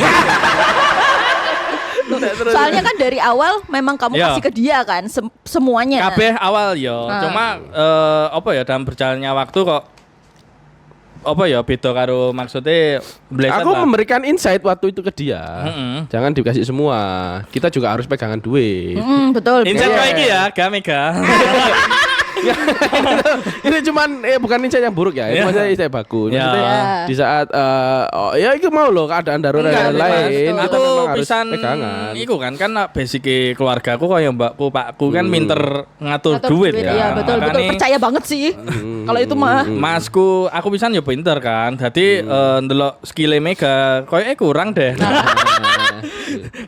Soalnya kan dari awal memang kamu Iya. kasih ke dia kan semuanya. Kabeh awal ya. Ah. Cuma apa ya dalam berjalannya waktu kok apa ya beda karo maksudnya bleset Aku lah. memberikan insight waktu itu ke dia. Mm-mm. Jangan dikasih semua. Kita juga harus pegangan duit. Betul. Insight Iya. kok iki ya, gak Mega. Ini cuman bukan insight yang buruk ya. Itu Iya. maksudnya insight bagus. Iya. Maksudnya Iya. di saat ya itu mau loh keadaan darurat Enggak, dan Mas. lain. Kita Aku memang harus pisan pegangan. iku kan basic keluargaku kaya mbakku, pakku kan minter ngatur Ngatur duit duit, ya. iya, betul Makanya percaya banget sih. Kalau itu mah. Masku, aku pisan ya pinter kan. Dadi ndelok skille Mega koyo kurang deh.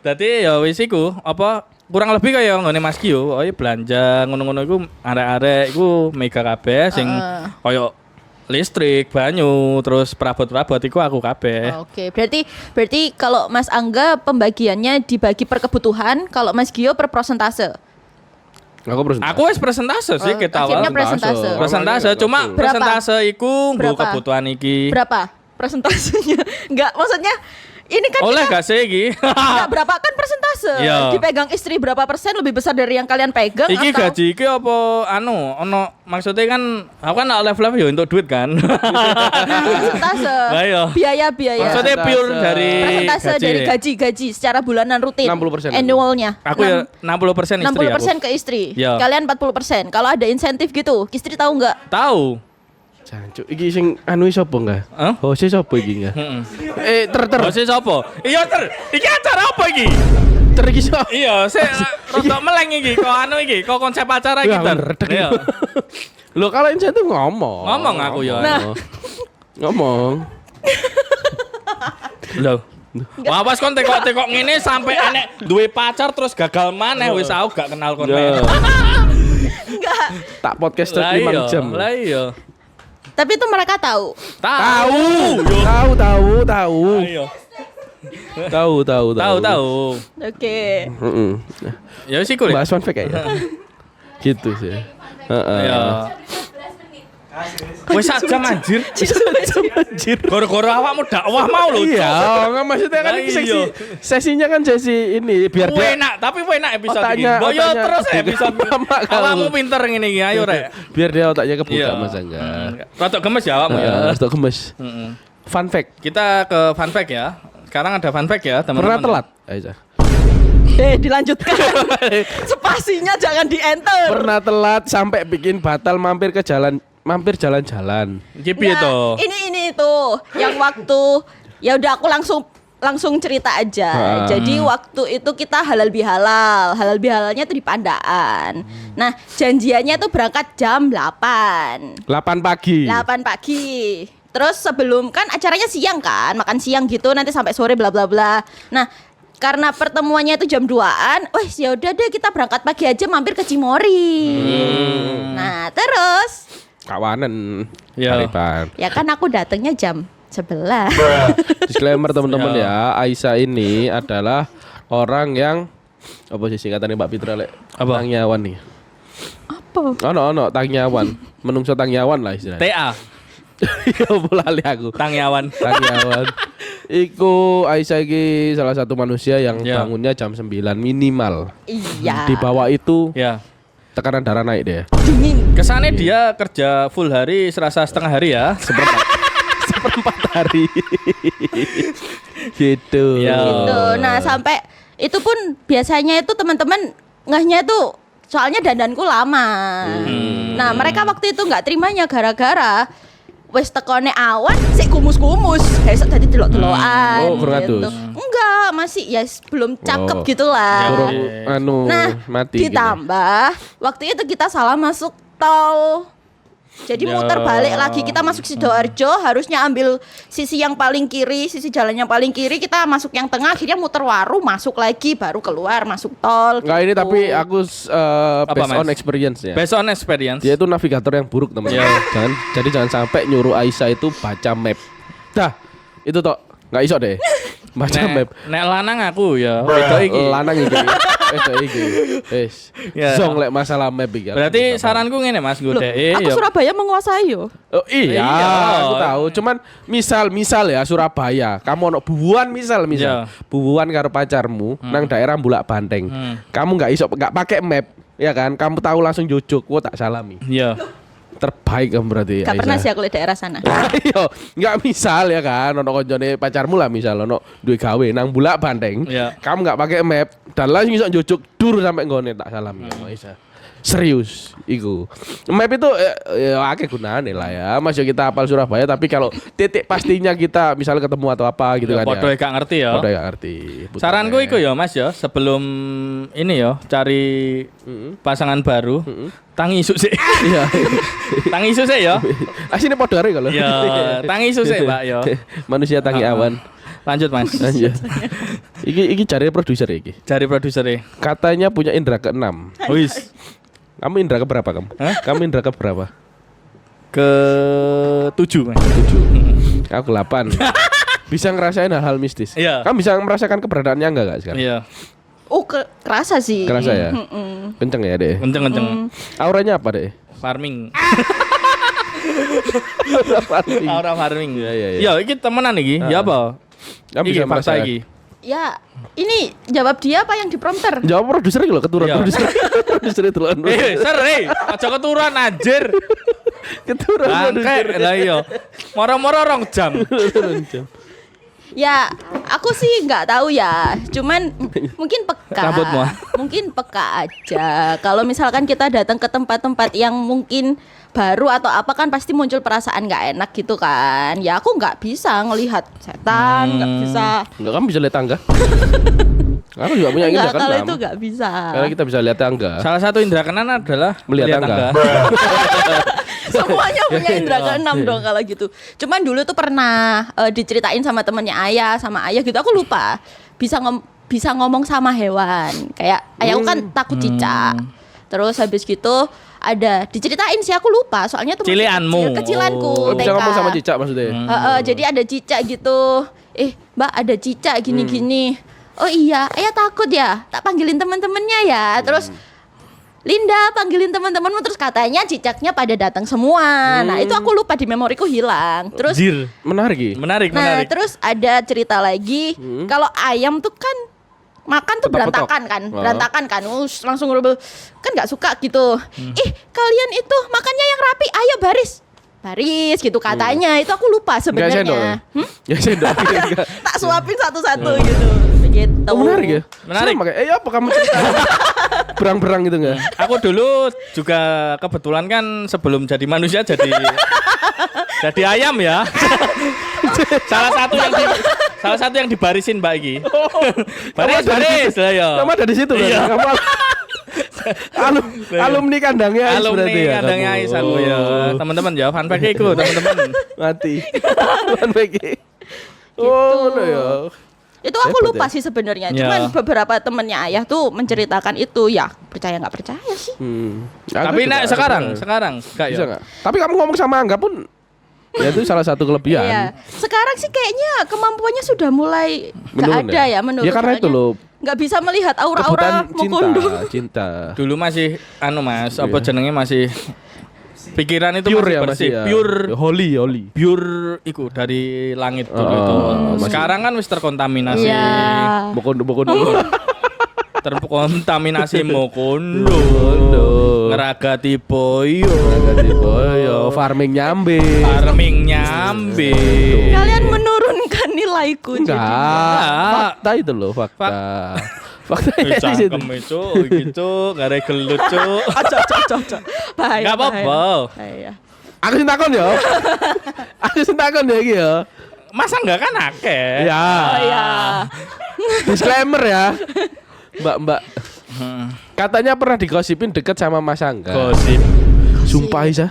Dadi ya wis iku apa kurang lebih kaya nggone Mas Gio, oh belanja ngono-ngono iku arek-arek iku Mega kabeh sing koyo listrik, banyu, terus perabot-perabot iku aku kabeh. Oke, berarti kalau Mas Angga pembagiannya dibagi per kebutuhan, kalau Mas Gio per prosentase. Aku wis presentase sih kita akhirnya awal. presentase. Presentase cuma Berapa? presentase iku nggo Berapa? kebutuhan iki. Berapa persentasenya? Enggak, maksudnya Ini kan Oleh kita gak sih iki? nggak berapa kan persentase Iya. dipegang istri berapa persen lebih besar dari yang kalian pegang Iki atau gaji iki apa ono maksudnya kan aku kan live ya untuk duit kan. persentase Lah iya. biaya Maksudnya pure dari persentase dari gaji secara bulanan rutin 60%. annualnya Aku ya 60% istri 60% aku. ke istri Iya. kalian 40%. Kalau ada insentif gitu istri tahu nggak? Tahu. Jancuk, iki sing anu sapa enggak? Hah? Hose sapa iki enggak? Heeh. Ter. Bose sapa? Iya iki acara apa iki? Ter iki sapa? Iya, rodok meleng iki, kok anu iki, kok konsep acara iki Ya, Ter. bener, Ter. Iya. Lo kalau insentif ngomong. Ngomong aku ya. Nah. Ngomong. Lho. Wah, pas kon tekok-tekok ngene sampai enek duwe pacar terus gagal maneh wis aku gak kenal kon. Ya. Enggak. Tak podcast Lah 5 iya, jam. lah iya. Tapi itu mereka tahu. Tahu. Tahu. Ayo. Tahu. Oke. Heeh. Ya wis iku. Bahas fun fact ya. Gitu sih. Heeh. Ya. Wis aja anjir. Anjir. Goro-goro awakmu dakwah mau lho. Iya, enggak maksudnya kan Lah ini iya. sesinya kan sesi ini biar dia enak, tapi enak episode iki. Otaknya- Mbok yo otaknya terus kebuka. episode. Mama kamu. Awakmu pinter ngene iki, ayo rek. biar dia otaknya kebuka Iya. Mas Angga. Rodok gemes ya awakmu ya. Stok gemes. Heeh. Fun fact. Kita ke fun fact ya. Sekarang ada fun fact ya, Pernah teman-teman. telat? Aisyah. Dilanjutkan. Spasinya jangan di-enter. Pernah telat sampai bikin batal mampir jalan-jalan. Iki piye Nah, to? ini itu yang waktu ya udah aku langsung cerita aja. Jadi waktu itu kita halal bihalal. Halal bihalalnya itu di Pandaan. Nah, janjiannya tuh berangkat jam 8. 8 pagi. 8 pagi. Terus sebelum kan acaranya siang kan, makan siang gitu nanti sampai sore bla bla bla. Nah, karena pertemuannya itu jam 2-an, wah ya udah deh kita berangkat pagi aja mampir ke Cimory. Nah, terus Kawanan. Ya. Karipan. ya kan aku datangnya jam 11. Disclaimer teman-teman ya, Aisyah ini adalah orang yang apa sih singkatannya Mbak Fitra lek? Apa? Tangyawan nih. Apa? Ono tangyawan. Menungso tangyawan lah istilahnya. TA, Ya boleh aku. Tangyawan. Tangyawan. Iku Aisyah iki salah satu manusia yang Ya. bangunnya jam 9 minimal. Iya. Di bawah itu Ya. tekanan darah naik deh. dingin. Kesannya dia kerja full hari, Selasa setengah hari ya. Seperempat hari. Gitu. Ya. Gitu. Nah, sampai itu pun biasanya itu teman-teman ngehnya itu soalnya dandanku lama. Nah, mereka waktu itu nggak terimanya gara-gara wes tekone awan sik kumus-kumus. Besok tadi delok-delokan. Oh, kurang gitu. atus. Enggak, masih ya belum cakep Oh. gitu lah. Kurang anu Nah, mati. gitu. ditambah waktu itu kita salah masuk tol. Jadi Ya. muter balik lagi kita masuk Sidoarjo, harusnya ambil sisi yang paling kiri, sisi jalan yang paling kiri, kita masuk yang tengah, akhirnya muter Waru, masuk lagi baru keluar masuk tol. Enggak ini gitu. tapi aku based Mas? on experience ya. Based on experience. Dia itu navigator yang buruk teman. Ya. Jangan sampai nyuruh Aisyah itu baca map. Dah, itu toh nggak iso deh. Baca map. Nek lanang aku ya. Beda iki. Lanang iki. Wedok iki. Wis. Ya. Zong lek masalah map iki. Berarti saranku ngene Mas Loh, Godeke aku ya. Surabaya menguasai yo. Oh iya, Iya. aku tahu. Cuman misal ya Surabaya, kamu ono bubuan misal. Iya. Bubuan karo pacarmu nang daerah Bulak Banteng. Kamu nggak pakai map, ya kan? Kamu tahu langsung jujuk, wah tak salami. Iya. Terbaik kamu berarti. Gak pernah Aisyah. sih aku lihat daerah sana. Ayo, nggak misal ya kan, ono koncone pacarmu lah misal ono duwe gawe nang Bulak Banteng. Iya. Kamu nggak pakai map dan langsung iso jujuk dur sampai nggone tak salami. Aisyah. Serius, iku. Map itu ya akeh gunane lah ya. Masih kita hafal Surabaya tapi kalau titik pastinya kita misalnya ketemu atau apa gitu kan Podo ya. gak ngerti ya. Udah ya ngerti. Putar Saranku map. iku ya Mas ya, sebelum ini ya cari pasangan baru, tangi isu sih. Iya. Tangi isu sih ya. Asine podo arek kalau. Ya, tangi isu sih, Pak ya. Manusia tangi awan. Lanjut Mas. Lanjut. Iki cari produser iki. Cari produsernya. Katanya punya indra ke-6. Wis. Kamu indra ke berapa kamu? Hah? Kamu indra ke berapa? Ke-7 Mas. 7. Aku 8. Bisa ngerasain hal-hal mistis. Iya. Kamu bisa merasakan keberadaannya enggak sekarang? Iya. Oh, kerasa sih. Kerasa ya? Kenceng ya, Dek? Kenceng-kenceng. Auranya apa, Dek? Farming. Farming. Aura farming. Iya, iya, iya. Ya, iki temenan iki. Ya apa? Kamu Iki bisa fakta merasa. iki. Ya, ini jawab dia apa yang di prompter? Jawab produser iki lho, keturun Iya. produser. Produser itu lho. Aja keturunan anjir. Keturun produser. Bangke lah iya. Moro-moro 2 jam. Ya, aku sih nggak tahu ya. Cuman mungkin peka. Rambutmu. Mungkin peka aja. Kalau misalkan kita datang ke tempat-tempat yang mungkin baru atau apa kan pasti muncul perasaan nggak enak gitu kan. Ya aku nggak bisa ngelihat setan, nggak bisa. Enggak, kamu bisa lihat tangga. Aku juga punya indra Nggak, kalau keenam. itu nggak bisa. Karena kita bisa lihat tangga. Salah satu indera keenam adalah Melihat tangga. Semuanya punya indra Iya. keenam dong kalau gitu. Cuman dulu tuh pernah diceritain sama temennya ayah, sama ayah gitu. Aku lupa. Bisa ngomong sama hewan. Kayak ayahku kan takut cicak. Terus habis gitu ada diceritain sih, aku lupa. Soalnya tuh masih Cilianmu. kecil, kecilanku. Oh, bisa TK. ngomong sama cicak maksudnya. Jadi ada cicak gitu. Mbak ada cicak gini-gini. Oh iya, ayah takut ya. Tak panggilin teman-temannya ya. Terus Linda panggilin teman-temanmu, terus katanya cicaknya pada datang semua. Nah, itu aku lupa, di memoriku hilang. Terus Jir. Menarik iki. Menarik, nah, menarik. terus ada cerita lagi kalau ayam tuh kan makan tuh Petok-petok. berantakan kan, Oh. berantakan kan. Langsung ngerubel. Kan nggak suka gitu. Kalian itu makannya yang rapi, ayo baris. Baris gitu katanya. Itu aku lupa Enggak sendok. sebenarnya. Ya sendok. Enggak. Tak suapin satu-satu gitu. Begitu. Oh, menarik ya? Menarik. Sama kayak, apa kamu cerita? Berang-berang gitu enggak? Aku dulu juga kebetulan kan sebelum jadi manusia jadi ayam ya. salah satu yang dibarisin Mbak Iki. Baris lah ya. Kamu ada di situ kan? Iya. Kamu alumni kandangnya Ais Alumni berarti ya, kandangnya kamu. Ais aku ya. Teman-teman ya, fun fact iku teman-teman. Mati. Tuan Beki. Oh, no ya. Itu aku Hebat lupa ya? sih sebenarnya. Ya. Cuman beberapa temennya ayah tuh menceritakan itu, ya percaya nggak percaya sih. Aku Tapi juga nah sekarang enggak bisa ya. nggak? Tapi kamu ngomong sama Angga pun ya itu salah satu kelebihan. Iya. Sekarang sih kayaknya kemampuannya sudah mulai nggak Menurun ada ya? ya menurut. Ya karena itu soalnya loh. nggak bisa melihat Kebutuhan aura-aura cinta, Mukondo. cinta. Dulu masih Mas, apa Iya. jenenge masih pikiran itu Pure masih ya bersih, masih ya. pure Holy. pure iku dari langit dulu itu. masih- Sekarang kan wis terkontaminasi. Iya. Bokondo. Terkontaminasi Mokondo. Ngeragati boyo. Boyo, farming nyambe. Farming nyambe. Kalian menurunkan nilaiku Enggak. Enggak. Fakta itu loh, fakta. Fakta Eh, di situ. cangkem itu gitu, gara gelut cuk. Bahaya. Enggak apa-apa. Bahaya. Aku sing takon ya. Aku sing takon ya iki ya. Masa enggak kan akeh? Ya. Oh iya. Disclaimer ya. Mbak. Katanya pernah digosipin deket sama Mas Angga. Gosip. Sumpah Isa.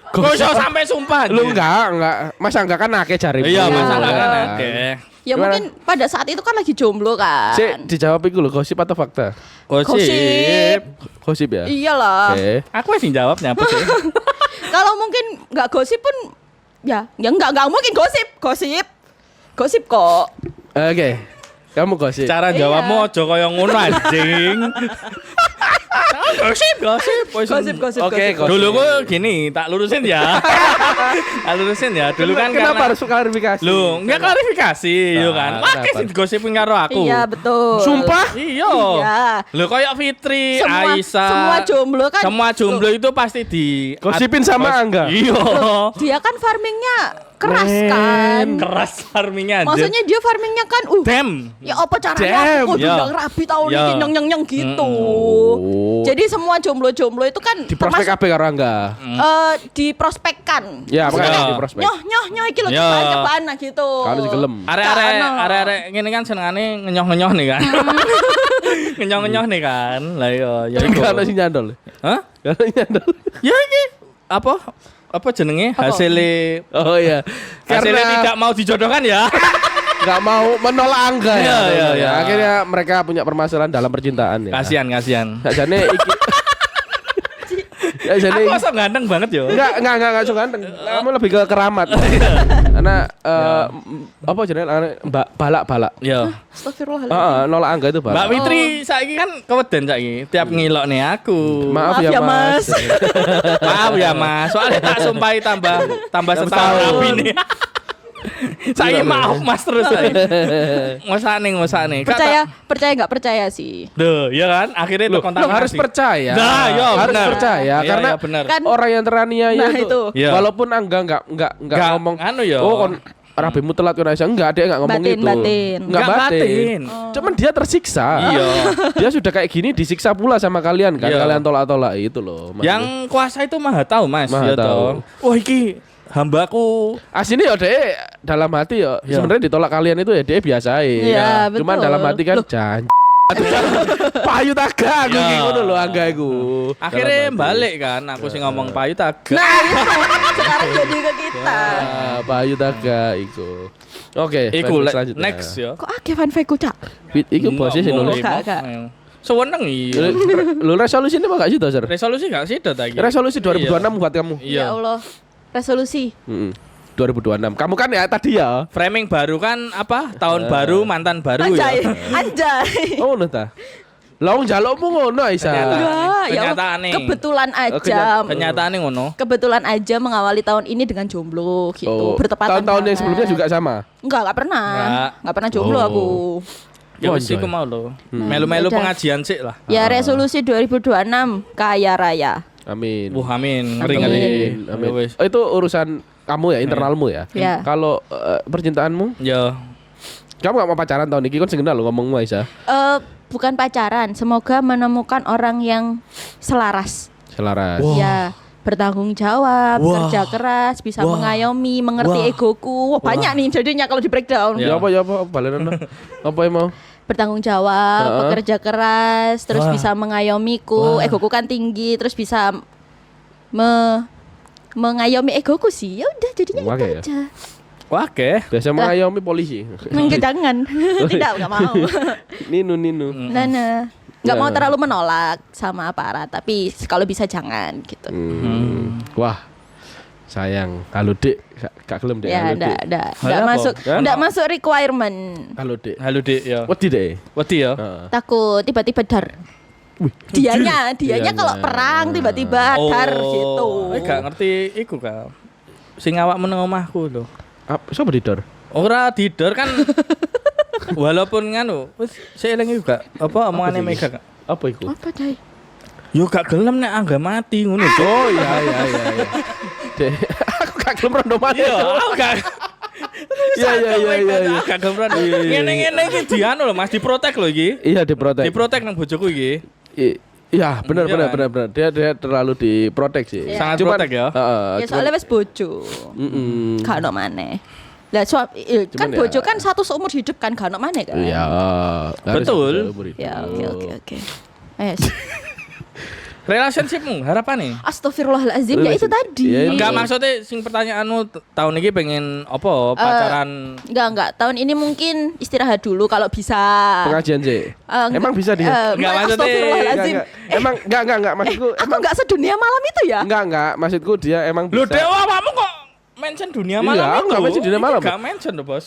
Kok iso sampai sumpah? Lu anjir? enggak. Mas Angga kan akeh cari. Iya, Mas Angga kan Iya. akeh. Ya Gimana? mungkin pada saat itu kan lagi jomblo kan. Cek dijawab iku lho, gosip atau fakta? Gosip. Gosip ya. Iyalah. Oke. Aku sih jawabnya apa sih? Kalau mungkin nggak gosip pun ya nggak mungkin gosip kok. Oke. Kamu gosip. Cara Iya. jawabmu aja kaya ngono anjing. Gosip. Gosip. Oke, gosip. Dulu gue gini, tak lurusin ya. Dulu kan Kenapa karena harus klarifikasi? lu enggak klarifikasi yo kan. Kenapa? Wah, sing digosipin karo aku. Iya betul. Sumpah? Iya. Iya. Lu kayak Fitri, Aisyah. semua jomblo kan. Semua jomblo itu pasti di Gosipin sama Angga. Iya. Dia kan farmingnya keras Men. kan. Keras farmingnya anjir. Maksudnya dia farmingnya kan Damn. ya apa caranya Damn. aku Ya. udah rapi tahun Ya. ini nyeng gitu. Oh. Jadi semua jomblo-jomblo itu kan Di prospek apa karo Angga? diprospekkan. Ya, Maksudnya makanya Ya. di prospek. nyoh iki lho Ya. cobaan gitu. Kalau si gelem. Arek-arek ngene kan senengane ngenyoh-ngenyoh nih kan. Ngenyoh-ngenyoh nih kan. Lah ya iku. Enggak ada si nyandol. Hah? Enggak ada nyandol. Ya iki apa jenenge hasilnya Oh iya. hasilnya Karena tidak mau dijodohkan ya. nggak mau menolak Angga ya. Iya. Akhirnya mereka punya permasalahan dalam percintaan ya. Kasihan. Sajane iki. Ya jane Aku asal ganteng banget yo. enggak so ganteng. Kamu lebih ke keramat. Karena apa jenenge balak. Yo. Astagfirullahaladzim. Nolak Angga itu Mbak balak. Fitri saiki kan keweden saiki tiap ngilok nih aku. Maaf ya Mas. Maaf ya Mas, soalnya tak sumpahi tambah setahun setahun. rapi nih. Saya maaf Mas terus saya. Ngosane. Percaya nggak percaya sih. Duh, ya kan? Akhirnya itu kontak harus percaya. Nah, ya, harus benar. percaya Iya, karena iya, benar. Kan orang yang teraniaya Nah, itu, itu. Iya. walaupun enggak Nggak, ngomong anu ya. oh kon rabimu telat kon Aisyah, enggak, dia enggak ngomong Batin, itu. batin. Enggak Nggak batin. batin. Cuman dia tersiksa. Iya. Dia sudah kayak gini disiksa pula sama kalian kan. Iya. Kalian tolak-tolak itu loh. maksudnya. Yang kuasa itu Maha tahu, Mas. Maha Ya tahu. toh. Wah, iki hambaku. Aslinya ya deh dalam hati ya Iya. sebenarnya ditolak kalian itu ya dia biasa Iya, betul. Cuman dalam hati kan Loh. janji. Payu taga aku Iya. ki ngono lho angga iku. Akhirnya Dalam hati. balik kan, aku sih ngomong payu tak. Nah itu sekarang jadi ke kita. Ah, Payu taga iku. Oke, Iku fanfic selanjutnya. next ya. Kok akeh fanfic ku cak? Iku bosnya sih nulis. Kak. Sewenang iya. Lu resolusi ini gak sih Sir? Resolusi gak sih tadi? Resolusi 2026 buat kamu. Ya Iya. Allah. Resolusi. 2026. Kamu kan ya tadi ya. Framing baru kan apa? Tahun baru, mantan baru Anjay, ya. anjay. Oh ngono ta. Lah wong njalukmu ngono Aisyah. Ternyata. Enggak, ya Allah. Kenyataane. Kebetulan aja. Kenyataannya ngono. Kebetulan aja mengawali tahun ini dengan jomblo gitu. Bertepatan tahun-tahun yang banget. sebelumnya juga sama. Enggak pernah. Enggak. Enggak pernah jomblo Oh. aku. Ya Wah, wis anjay. iku mau lo. Melu-melu Udah. pengajian sih lah. Ya resolusi 2026 kaya raya. Amin. Wah, amin. Amin. Ngeri-ngeri. Amin. Ya wis. Oh, itu urusan kamu ya, internalmu ya. Ya. Kalau percintaanmu, Ya. kamu gak mau pacaran tahun ini kan sing kenal lo ngomongmu Aisyah. Bukan pacaran, semoga menemukan orang yang selaras. Selaras. Ya, bertanggung jawab, Wah. kerja keras, bisa Wah. mengayomi, mengerti Wah. egoku. Wah, banyak nih jadinya kalau di breakdown. Ya. Ya apa baleran apa yang mau? Bertanggung jawab, Heeh. bekerja keras, terus Wah. bisa mengayomiku. Wah. Egoku kan tinggi, terus bisa mengayomi egoku sih. Ya udah jadinya Oke itu ya. aja. Wah, oke. Biasa mengayomi polisi. Enggak, jangan. Tidak, enggak mau. Ninu. Nah, nggak mau Ya. terlalu menolak sama aparat, tapi kalau bisa jangan gitu. Wah. Sayang, kalau Dek gak gelem Dek. Ya, halo, Dek. enggak Halo, masuk, apa? enggak masuk requirement. Halo Dek. Halo, Dik ya. Wedi Dek. Wedi ya. Heeh. Takut tiba-tiba dar. Dianya Dianya. kalau perang tiba-tiba dar gitu. Gak ngerti iku ka. Sing awak meneng omahku lho. Sopo didor? Ora didor kan. Walaupun nganu, wis seeling iku gak apa omongane sih? Mega gak. Apa iku? Apa dai? Yo gak gelem nek angga mati ngono. Cuk. Oh iya. Dek, aku gak gelem rondo mati. Iya, aku gak. Iya. Gak gelem rondo. Ngene-ngene iki dianu lho Mas, diprotek lho iki. Iya diprotek. Diprotek nang bojoku iki. Iya, benar. Iya kan? Dia terlalu diprotek sih. Iya. Sangat Cuman- protek ya. Heeh, Ya soalnya wis bojo. Gak ono maneh. Lah kan Cuman ya- bojo kan satu seumur hidup kan gak ono maneh kan. Iya. harus Betul. seumur hidup. Ya oke. Wes. Relationshipmu harapan nih? Astagfirullahalazim ya itu tadi. Ya, itu. Enggak maksudnya sing pertanyaanmu tahun ini pengen apa pacaran? Enggak. Tahun ini mungkin istirahat dulu kalau bisa. Pengajian sih. Enggak. Emang bisa dia? Enggak, maksudnya- Astagfirullahalazim. Emang enggak maksudku Aku enggak sedunia malam itu ya. enggak maksudku dia emang Lho bisa. Dewa kamu kok mention dunia Iya, malam aku itu? nggak mention dunia malam. Enggak mention loh, Bos.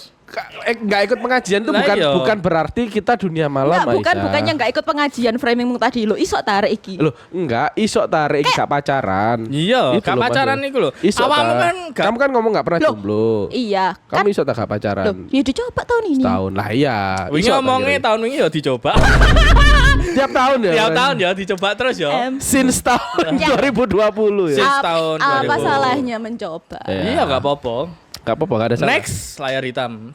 Enggak ikut pengajian tuh Lah iya. bukan berarti kita dunia malam, Enggak, Aisyah. bukannya enggak ikut pengajian framingmu tadi lo. Isok tarik iki. Loh, enggak, isok tarik gak pacaran. Iya, Itu gak loh, pacaran Mas. iku lho. Isok Awakmu ta. kan gak Kamu kan ngomong gak pernah Loh, jomblo. Iya, kan. Kamu isok tak gak pacaran. Loh, ya dicoba tahun ini. Tahun lah iya. wingi Isok tak ngomongnya kira. tahun wingi ya dicoba. tiap tahun ya. Tiap tahun ya dicoba terus ya. Since tahun Ya. 2020 ya. Since tahun Apa 2000. salahnya mencoba? Iya gak apa-apa. Gak apa-apa, gak ada salah. Next layar hitam.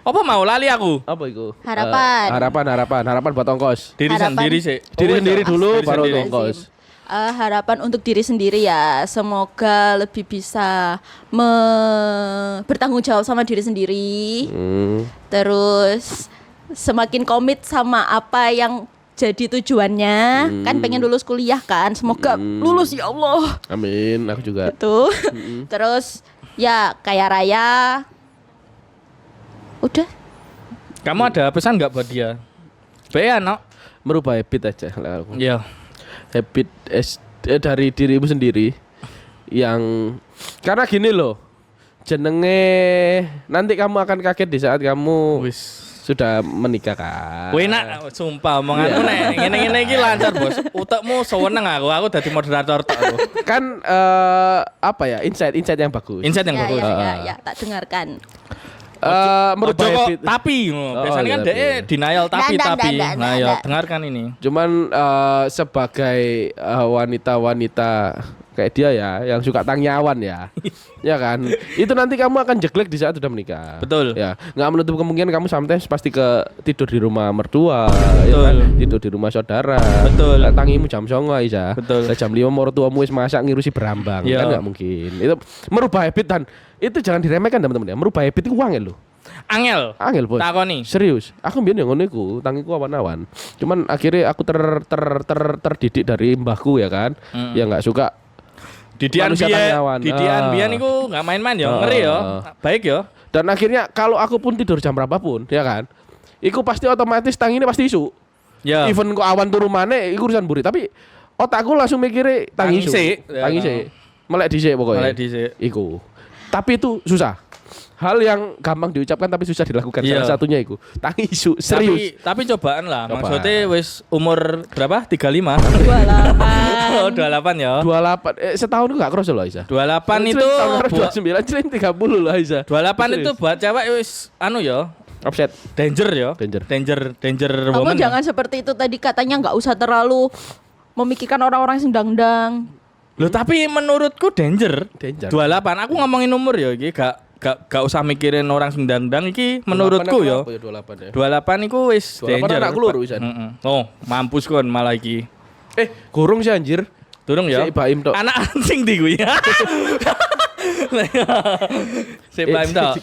Apa mau lali aku? Apa itu? Harapan. Harapan buat ongkos. Diri Harapan. sendiri sih. Diri sendiri dulu Diri baru sendiri. ongkos. Harapan untuk diri sendiri ya, semoga lebih bisa bertanggung jawab sama diri sendiri. Terus semakin komit sama apa yang jadi tujuannya. Kan pengen lulus kuliah kan, semoga lulus ya Allah. Amin, aku juga. Tuh. Terus ya kaya raya. Udah. Kamu ada pesan nggak buat dia? Baik anak. Merubah habit aja lah aku. Iya. Habit dari dirimu sendiri yang karena gini loh, jenenge nanti kamu akan kaget di saat kamu Wis sudah menikah kan. Enak, sumpah omonganmu nek ngene-ngene iki lancar, Bos. Utekmu seweneng aku dadi moderator tok aku. Kan apa ya? Insight yang bagus. Insight yang bagus. Ya, tak dengarkan. Merubah Ojo kok habit. tapi, biasanya kan iya, dia denial tapi. Nggak. Nah, ya dengarkan ini. Cuman sebagai wanita-wanita kayak dia ya, yang suka tangyawan ya, ya kan. Itu nanti kamu akan jeglek di saat sudah menikah. Betul. Ya, nggak menutup kemungkinan kamu sometimes pasti tidur di rumah mertua, ya Betul. kan? Tidur di rumah saudara. Betul. Tangimu jam 09.00 Isa. Betul. Jam 5 mertuamu wis masak ngirusi berambang, Iya. kan nggak mungkin. Itu merubah habit dan itu jangan diremehkan teman-teman ya. Merubah habit itu angel loh. Angel Bos. takoni. Serius. Aku mbiyen yang ngono iku, tangiku awan-awan. Cuman akhirnya aku terdidik dari mbahku ya kan. Yang nggak suka Didian manusia tangyawan. biyen iku enggak main-main ya, ngeri ya. Baik ya. Dan akhirnya kalau aku pun tidur jam berapapun, ya kan. Iku pasti otomatis tangine pasti isu. Ya. Even kok awan turu maneh iku urusan buri, tapi otakku langsung mikire tangi isu. sik. Tangi sik. Melek dhisik pokoknya. Melek dhisik. Iku. Tapi itu susah. Hal yang gampang diucapkan tapi susah dilakukan. Iya. Salah satunya iku. Tangi isu, serius. Tapi cobaan lah. Cobaan. Maksudnya wis umur berapa? 35. 28. Oh, 28 ya. 28 setahun itu gak cross loh Aisyah. 28 itu buat 29 celeng 30 loh Aisyah. 28 itu buat cewek wis anu ya. Offset. Danger ya. Danger. Danger Kamu woman. jangan seperti itu tadi katanya nggak usah terlalu memikirkan orang-orang yang dangdang. Loh tapi menurutku danger. 28. Danger. Aku ngomongin umur ya iki gak usah mikirin orang sing dangdang iki menurutku ya. 28 ya. 28 iku wis 28 danger. anakku loro wisan. Oh, mampus kon malah iki. Gurung sih anjir. Durung ya. Si Baim tok. Anak anjing di kuwi. Si Baim tok.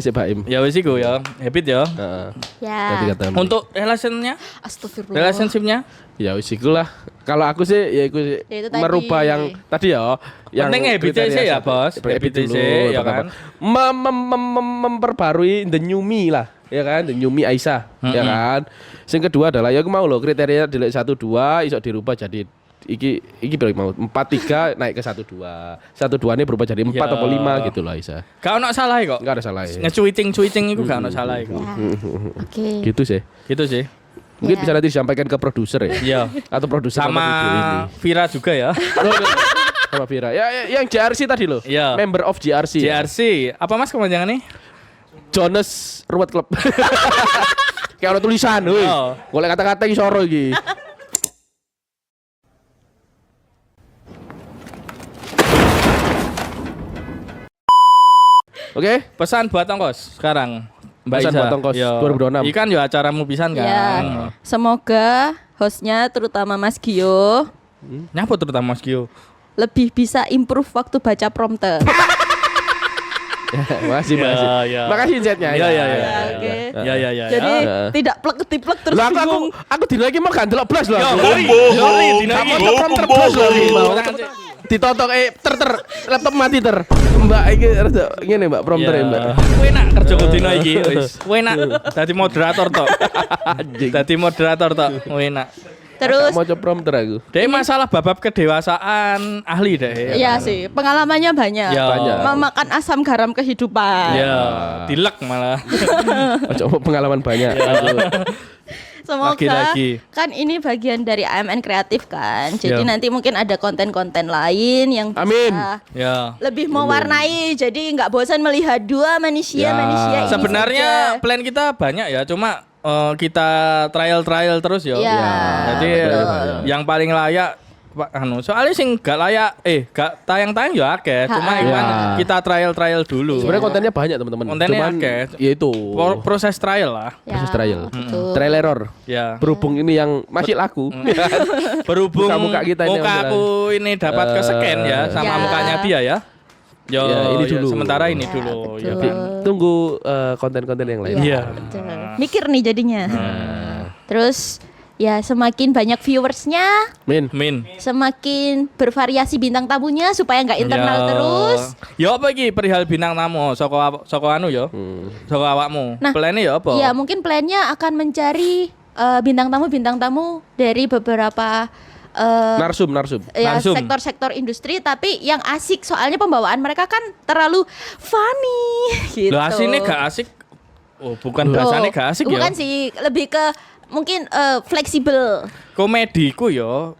Si Baim. Ya wis iku ya. Habit ya. Heeh. Ya. Untuk relationnya, Astagfirullah. relationshipnya Ya wis iku lah. Kalau aku sih ya iku sih Ya itu tadi. merubah yang tadi ya. Penting habitnya sih ya, Bos. Habitnya sih, ya kan? Memperbarui the new me lah, ya kan? The new me Aisyah, ya kan? Yang kedua adalah ya aku mau loh kriteria di 1 2 iso dirubah jadi iki berapa mau 4 3 naik ke 1 2. 1 2 ini berubah jadi 4 Ya. atau 5 gitu loh Aisyah. Gak ono salah kok. Enggak ada salah ya. Ngecuiting iku gak ono salah kok. Ya. Oke. Gitu sih. Gitu sih. Mungkin Ya. bisa nanti disampaikan ke produser ya. Iya. Atau produser Sama video ini. Vira juga ya. Sama Vira. Ya yang JRC tadi loh. Iya. Member of JRC. ya. JRC. Apa Mas kepanjangannya? Jonas Ruwet Club. Kayak ada tulisan, woi. Oh. Golek kata-kata iki soro iki. Oke, Pesan buat ongkos sekarang. Mbak Pesan Isa. buat ongkos Yo. 2026. Ikan yo acaramu pisan kan. Ya. Semoga hostnya terutama Mas Gio Nyapa terutama Mas Gio. lebih bisa improve waktu baca prompter. makasih. ya. Makasih insightnya. Ya, ya, ya. Ya, oke. Ya. Jadi Ya. tidak plek-ketiplek terus Lah bingung. aku dina iki mau gandelok blas lho. Yo, aku. ngeri. Ngeri dina iki. Kamu prompter blas lho iki mau. Ditotok ter laptop mati ter. Mbak iki rada ngene Mbak prompter ya Mbak. Kowe enak kerja dina iki wis. Kowe enak dadi moderator tok. Dadi moderator tok. Kowe enak. Terus mau coba prompter aku. Dek masalah bab kedewasaan ahli deh. ya sih, pengalamannya banyak. Ya. Banyak. Memakan asam garam kehidupan. Ya, dilek malah. Coba pengalaman banyak. Aku. Semoga Lagi-lagi. kan ini bagian dari AMN kreatif kan. Jadi Ya. nanti mungkin ada konten-konten lain yang bisa Amin. Ya. lebih mewarnai. Jadi nggak bosan melihat dua manusia Ya. ini Sebenarnya saja. plan kita banyak ya, cuma kita trial terus ya. Iya. Jadi betul. yang paling layak Pak soalnya sing gak layak gak tayang-tayang ya akeh, cuma Ha-ha. kan Ya. kita trial dulu. Sebenarnya kontennya banyak teman-teman. Kontennya Cuman akeh. ya itu Proses trial lah. Ya, proses trial. betul. Trial error. Ya. Berhubung ini yang masih laku. Berhubung Muka-muka kita ini muka yang aku ini dapat ke scan ya sama Ya. mukanya dia ya. Yo, Ya, ini dulu. sementara ini Ya, dulu. betul. Ya, Tapi tunggu konten-konten yang lain. Iya. betul. Mikir nih jadinya. Nah. Terus ya semakin banyak viewersnya, Min. semakin bervariasi bintang tamunya supaya nggak internal Ya. terus. Ya apa iki perihal bintang tamu saka anu ya? Saka awakmu. Nah, Plane ya apa? Ya mungkin plannya akan mencari bintang tamu dari beberapa Narsum. ya, Narsum. sektor-sektor industri, tapi yang asik soalnya pembawaan mereka kan terlalu funny gitu. Lah asine gak asik Oh, bukan bahasane gak asik ya. Bukan sih, lebih ke mungkin fleksibel. Komediku yo.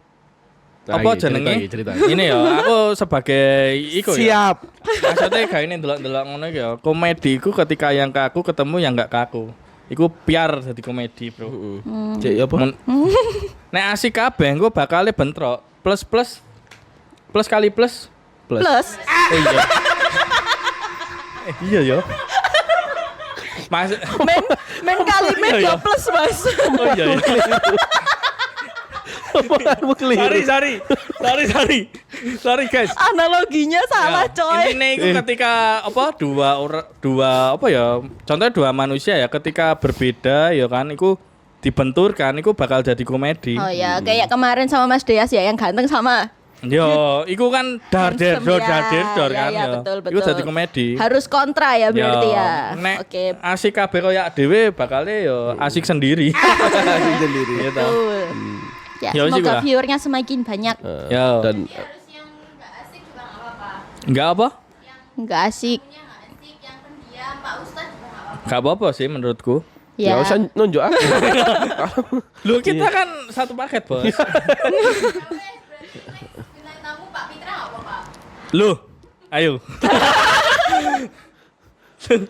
Nah, Apa iya, jenenge? cerita. Ini ya, aku sebagai iku ya. Siap. Maksudnya gak ini delok-delok ngono iki ya. Komediku ketika yang ke aku ketemu yang gak ke aku. Iku piar jadi komedi, Bro. Cek apa? Nek asik kabeh engko bakale bentrok. Plus kali plus. Plus. Oh iya. Iya ya. Mas Men kali men Iya, iya. 2+ Mas. Oh iya ya. Apaan keliru? Sorry guys. Analoginya salah Ya, coy. intinya itu ketika apa dua apa ya contohnya dua manusia ya ketika berbeda ya kan itu dibenturkan itu bakal jadi komedi. Oh ya, kayak kemarin sama Mas Deas ya yang ganteng sama Yo, itu kan dar handsome kan ya, ya. betul, Itu jadi komedi. Harus kontra ya berarti ya. Nek Oke. asik kabeh koyo dhewe bakale yo asik sendiri. Asik sendiri. Iya toh. Betul. Ya, Ya, wis iku semoga lah. viewernya semakin banyak. Ya. Dan harus yang nggak asik juga nggak apa-apa. Enggak apa? Nggak asik. Punya nggak asik, yang pendiam, Pak Ustadz juga nggak apa-apa. Enggak apa-apa sih menurutku. ya Ya. usah nunjuk aku. Lu kita kan satu paket, Bos. Ya wes, berarti next bintang tamu Pak Pitra nggak apa-apa. Lu, ayo.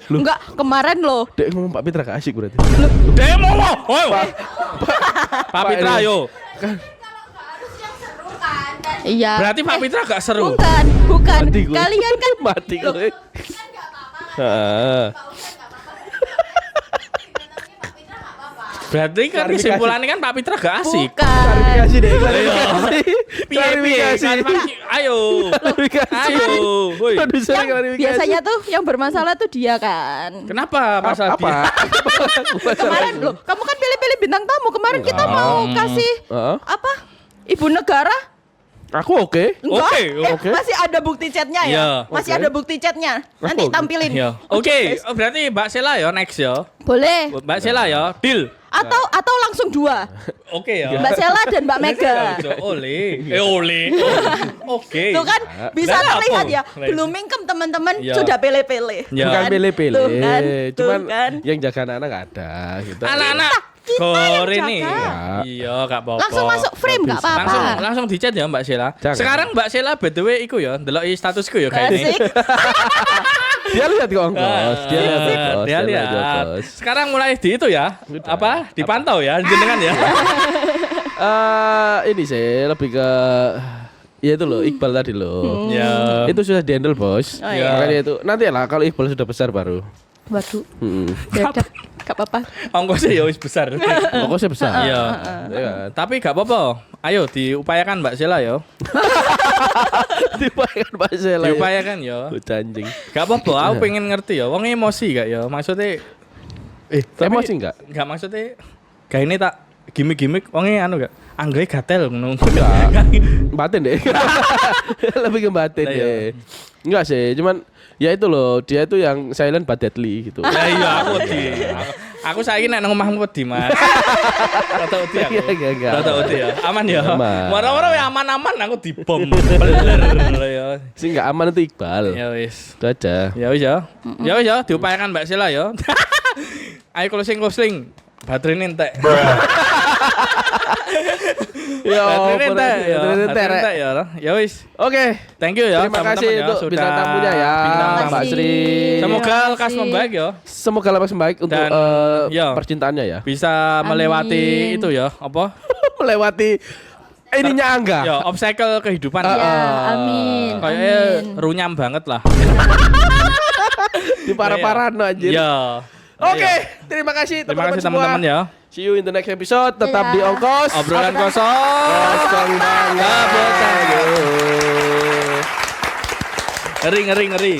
Enggak, kemarin loh. Dek ngomong Pak Pitra gak asik berarti. Demo. Pak Pitra ayo. Kalau nggak harus yang seru kan, dan Iya. Berarti Pak Pitra gak seru. Bukan. Mati gue. Kalian kan Mati gue. kan nggak apa-apa kan. Heeh. Pak Ustadz nggak apa-apa. Bintang tamunya Pak Pitra nggak apa-apa. Berarti kan Klarifikasi. kesimpulannya kan Pak Pitra gak asik. bukan. Klarifikasi deh, Iya. klarifikasi. Klarifikasi. Ayo. Klarifikasi. Ayo. Woi. Produser Yang klarifikasi. biasanya tuh yang bermasalah tuh dia kan. Kenapa masalah dia? Apa? Kemarin loh, kamu kan pilih-pilih bintang tamu. Kemarin kita mau kasih Heeh. apa? Ibu negara? Aku oke. Enggak. Oke. oke. Masih ada bukti chatnya ya? Iya. Masih Oke. ada bukti chatnya. Nanti Oke. tampilin. Ya. Oke, oh, berarti Mbak Sela ya next ya. Boleh. Mbak Sela ya, deal. Atau langsung dua. Oke ya. Mbak Sela dan Mbak Mega. Ole. Ole. Oke. Tuh kan bisa Lah, terlihat apa? ya. Lah, Belum mingkem teman-teman Iya. sudah pilih-pilih. Ya. Bukan Kan? pilih-pilih. Tuh kan? Cuman Tuh kan? yang jaga anak-anak gak ada gitu. Anak-anak Kita yang Kore nih. jaga. Iya, gak apa-apa. Langsung masuk frame nggak apa-apa. Langsung di chat ya Mbak Sela. Jangan. Sekarang Mbak Sela BTW iku ya, ndeloki statusku ya kayak ini. Asik. Dia lihat kok ongkos. Dia lihat ongkos. Dia lihat. ongkos. Sekarang mulai di itu ya. Apa? Dipantau ya jenengan ya. Ini sih lebih ke ya itu loh Iqbal tadi loh. Ya. Itu sudah dihandle bos. Oh, iya. Makanya itu nanti lah kalau Iqbal sudah besar baru. Waduh. Hmm. Ya udah, gak apa-apa. Ongkosnya ya wis besar. Ongkosnya besar. Iya. Ya kan? Tapi gak apa-apa. Ayo diupayakan Mbak Sela ya. Dibayar Pak Sela. Diupayakan ya. Bocah anjing. Gak apa-apa, aku pengen ngerti ya. Wong emosi gak ya? Maksudnya tapi- Emosi enggak? Enggak maksudnya kayak ini tak gimmick-gimmick wongnya anu gak? Anggae gatel ngono. Batin deh. Lebih ke batin Lah, iya. deh. Enggak sih, cuman ya itu loh, dia itu yang silent but deadly gitu. Ya iya aku wedi. Aku saiki nek nang omahmu wedi, Mas. Rada wedi aku. Enggak. Rada wedi ya. Aman ya. Aman. Moro-moro ya aman-aman aku dibom. Beler ya. Sih enggak aman itu Iqbal. Ya wis. Itu aja. Ya wis ya. Ya wis ya diupayakan Mbak Sela ya. Ayo closing. Baterai entek. Ya, Baterai entek ya. baterai entek, Baterai Rek. entek ya. Ya wis. Oke. Thank you ya. Terima teman-teman kasih ya, untuk sudah bintang tamunya ya, bintang Terima Mbak tamu. kasih. Sri. Semoga Terima lekas kasih. membaik ya. Semoga lepas baik untuk Dan, ya. percintaannya ya. Bisa melewati Amin. itu ya. Apa? Melewati ininya Angga. Ya, obstacle kehidupan. Ya, amin. Kayaknya Amin. runyam banget lah. Di parah-parah anjir. Ya. Oke, terima kasih Terima teman-teman kasih semua. teman-teman ya. See you in the next episode. Tetap Ya. di ongkos. Obrolan kosong. Kosong banget. Ngeri.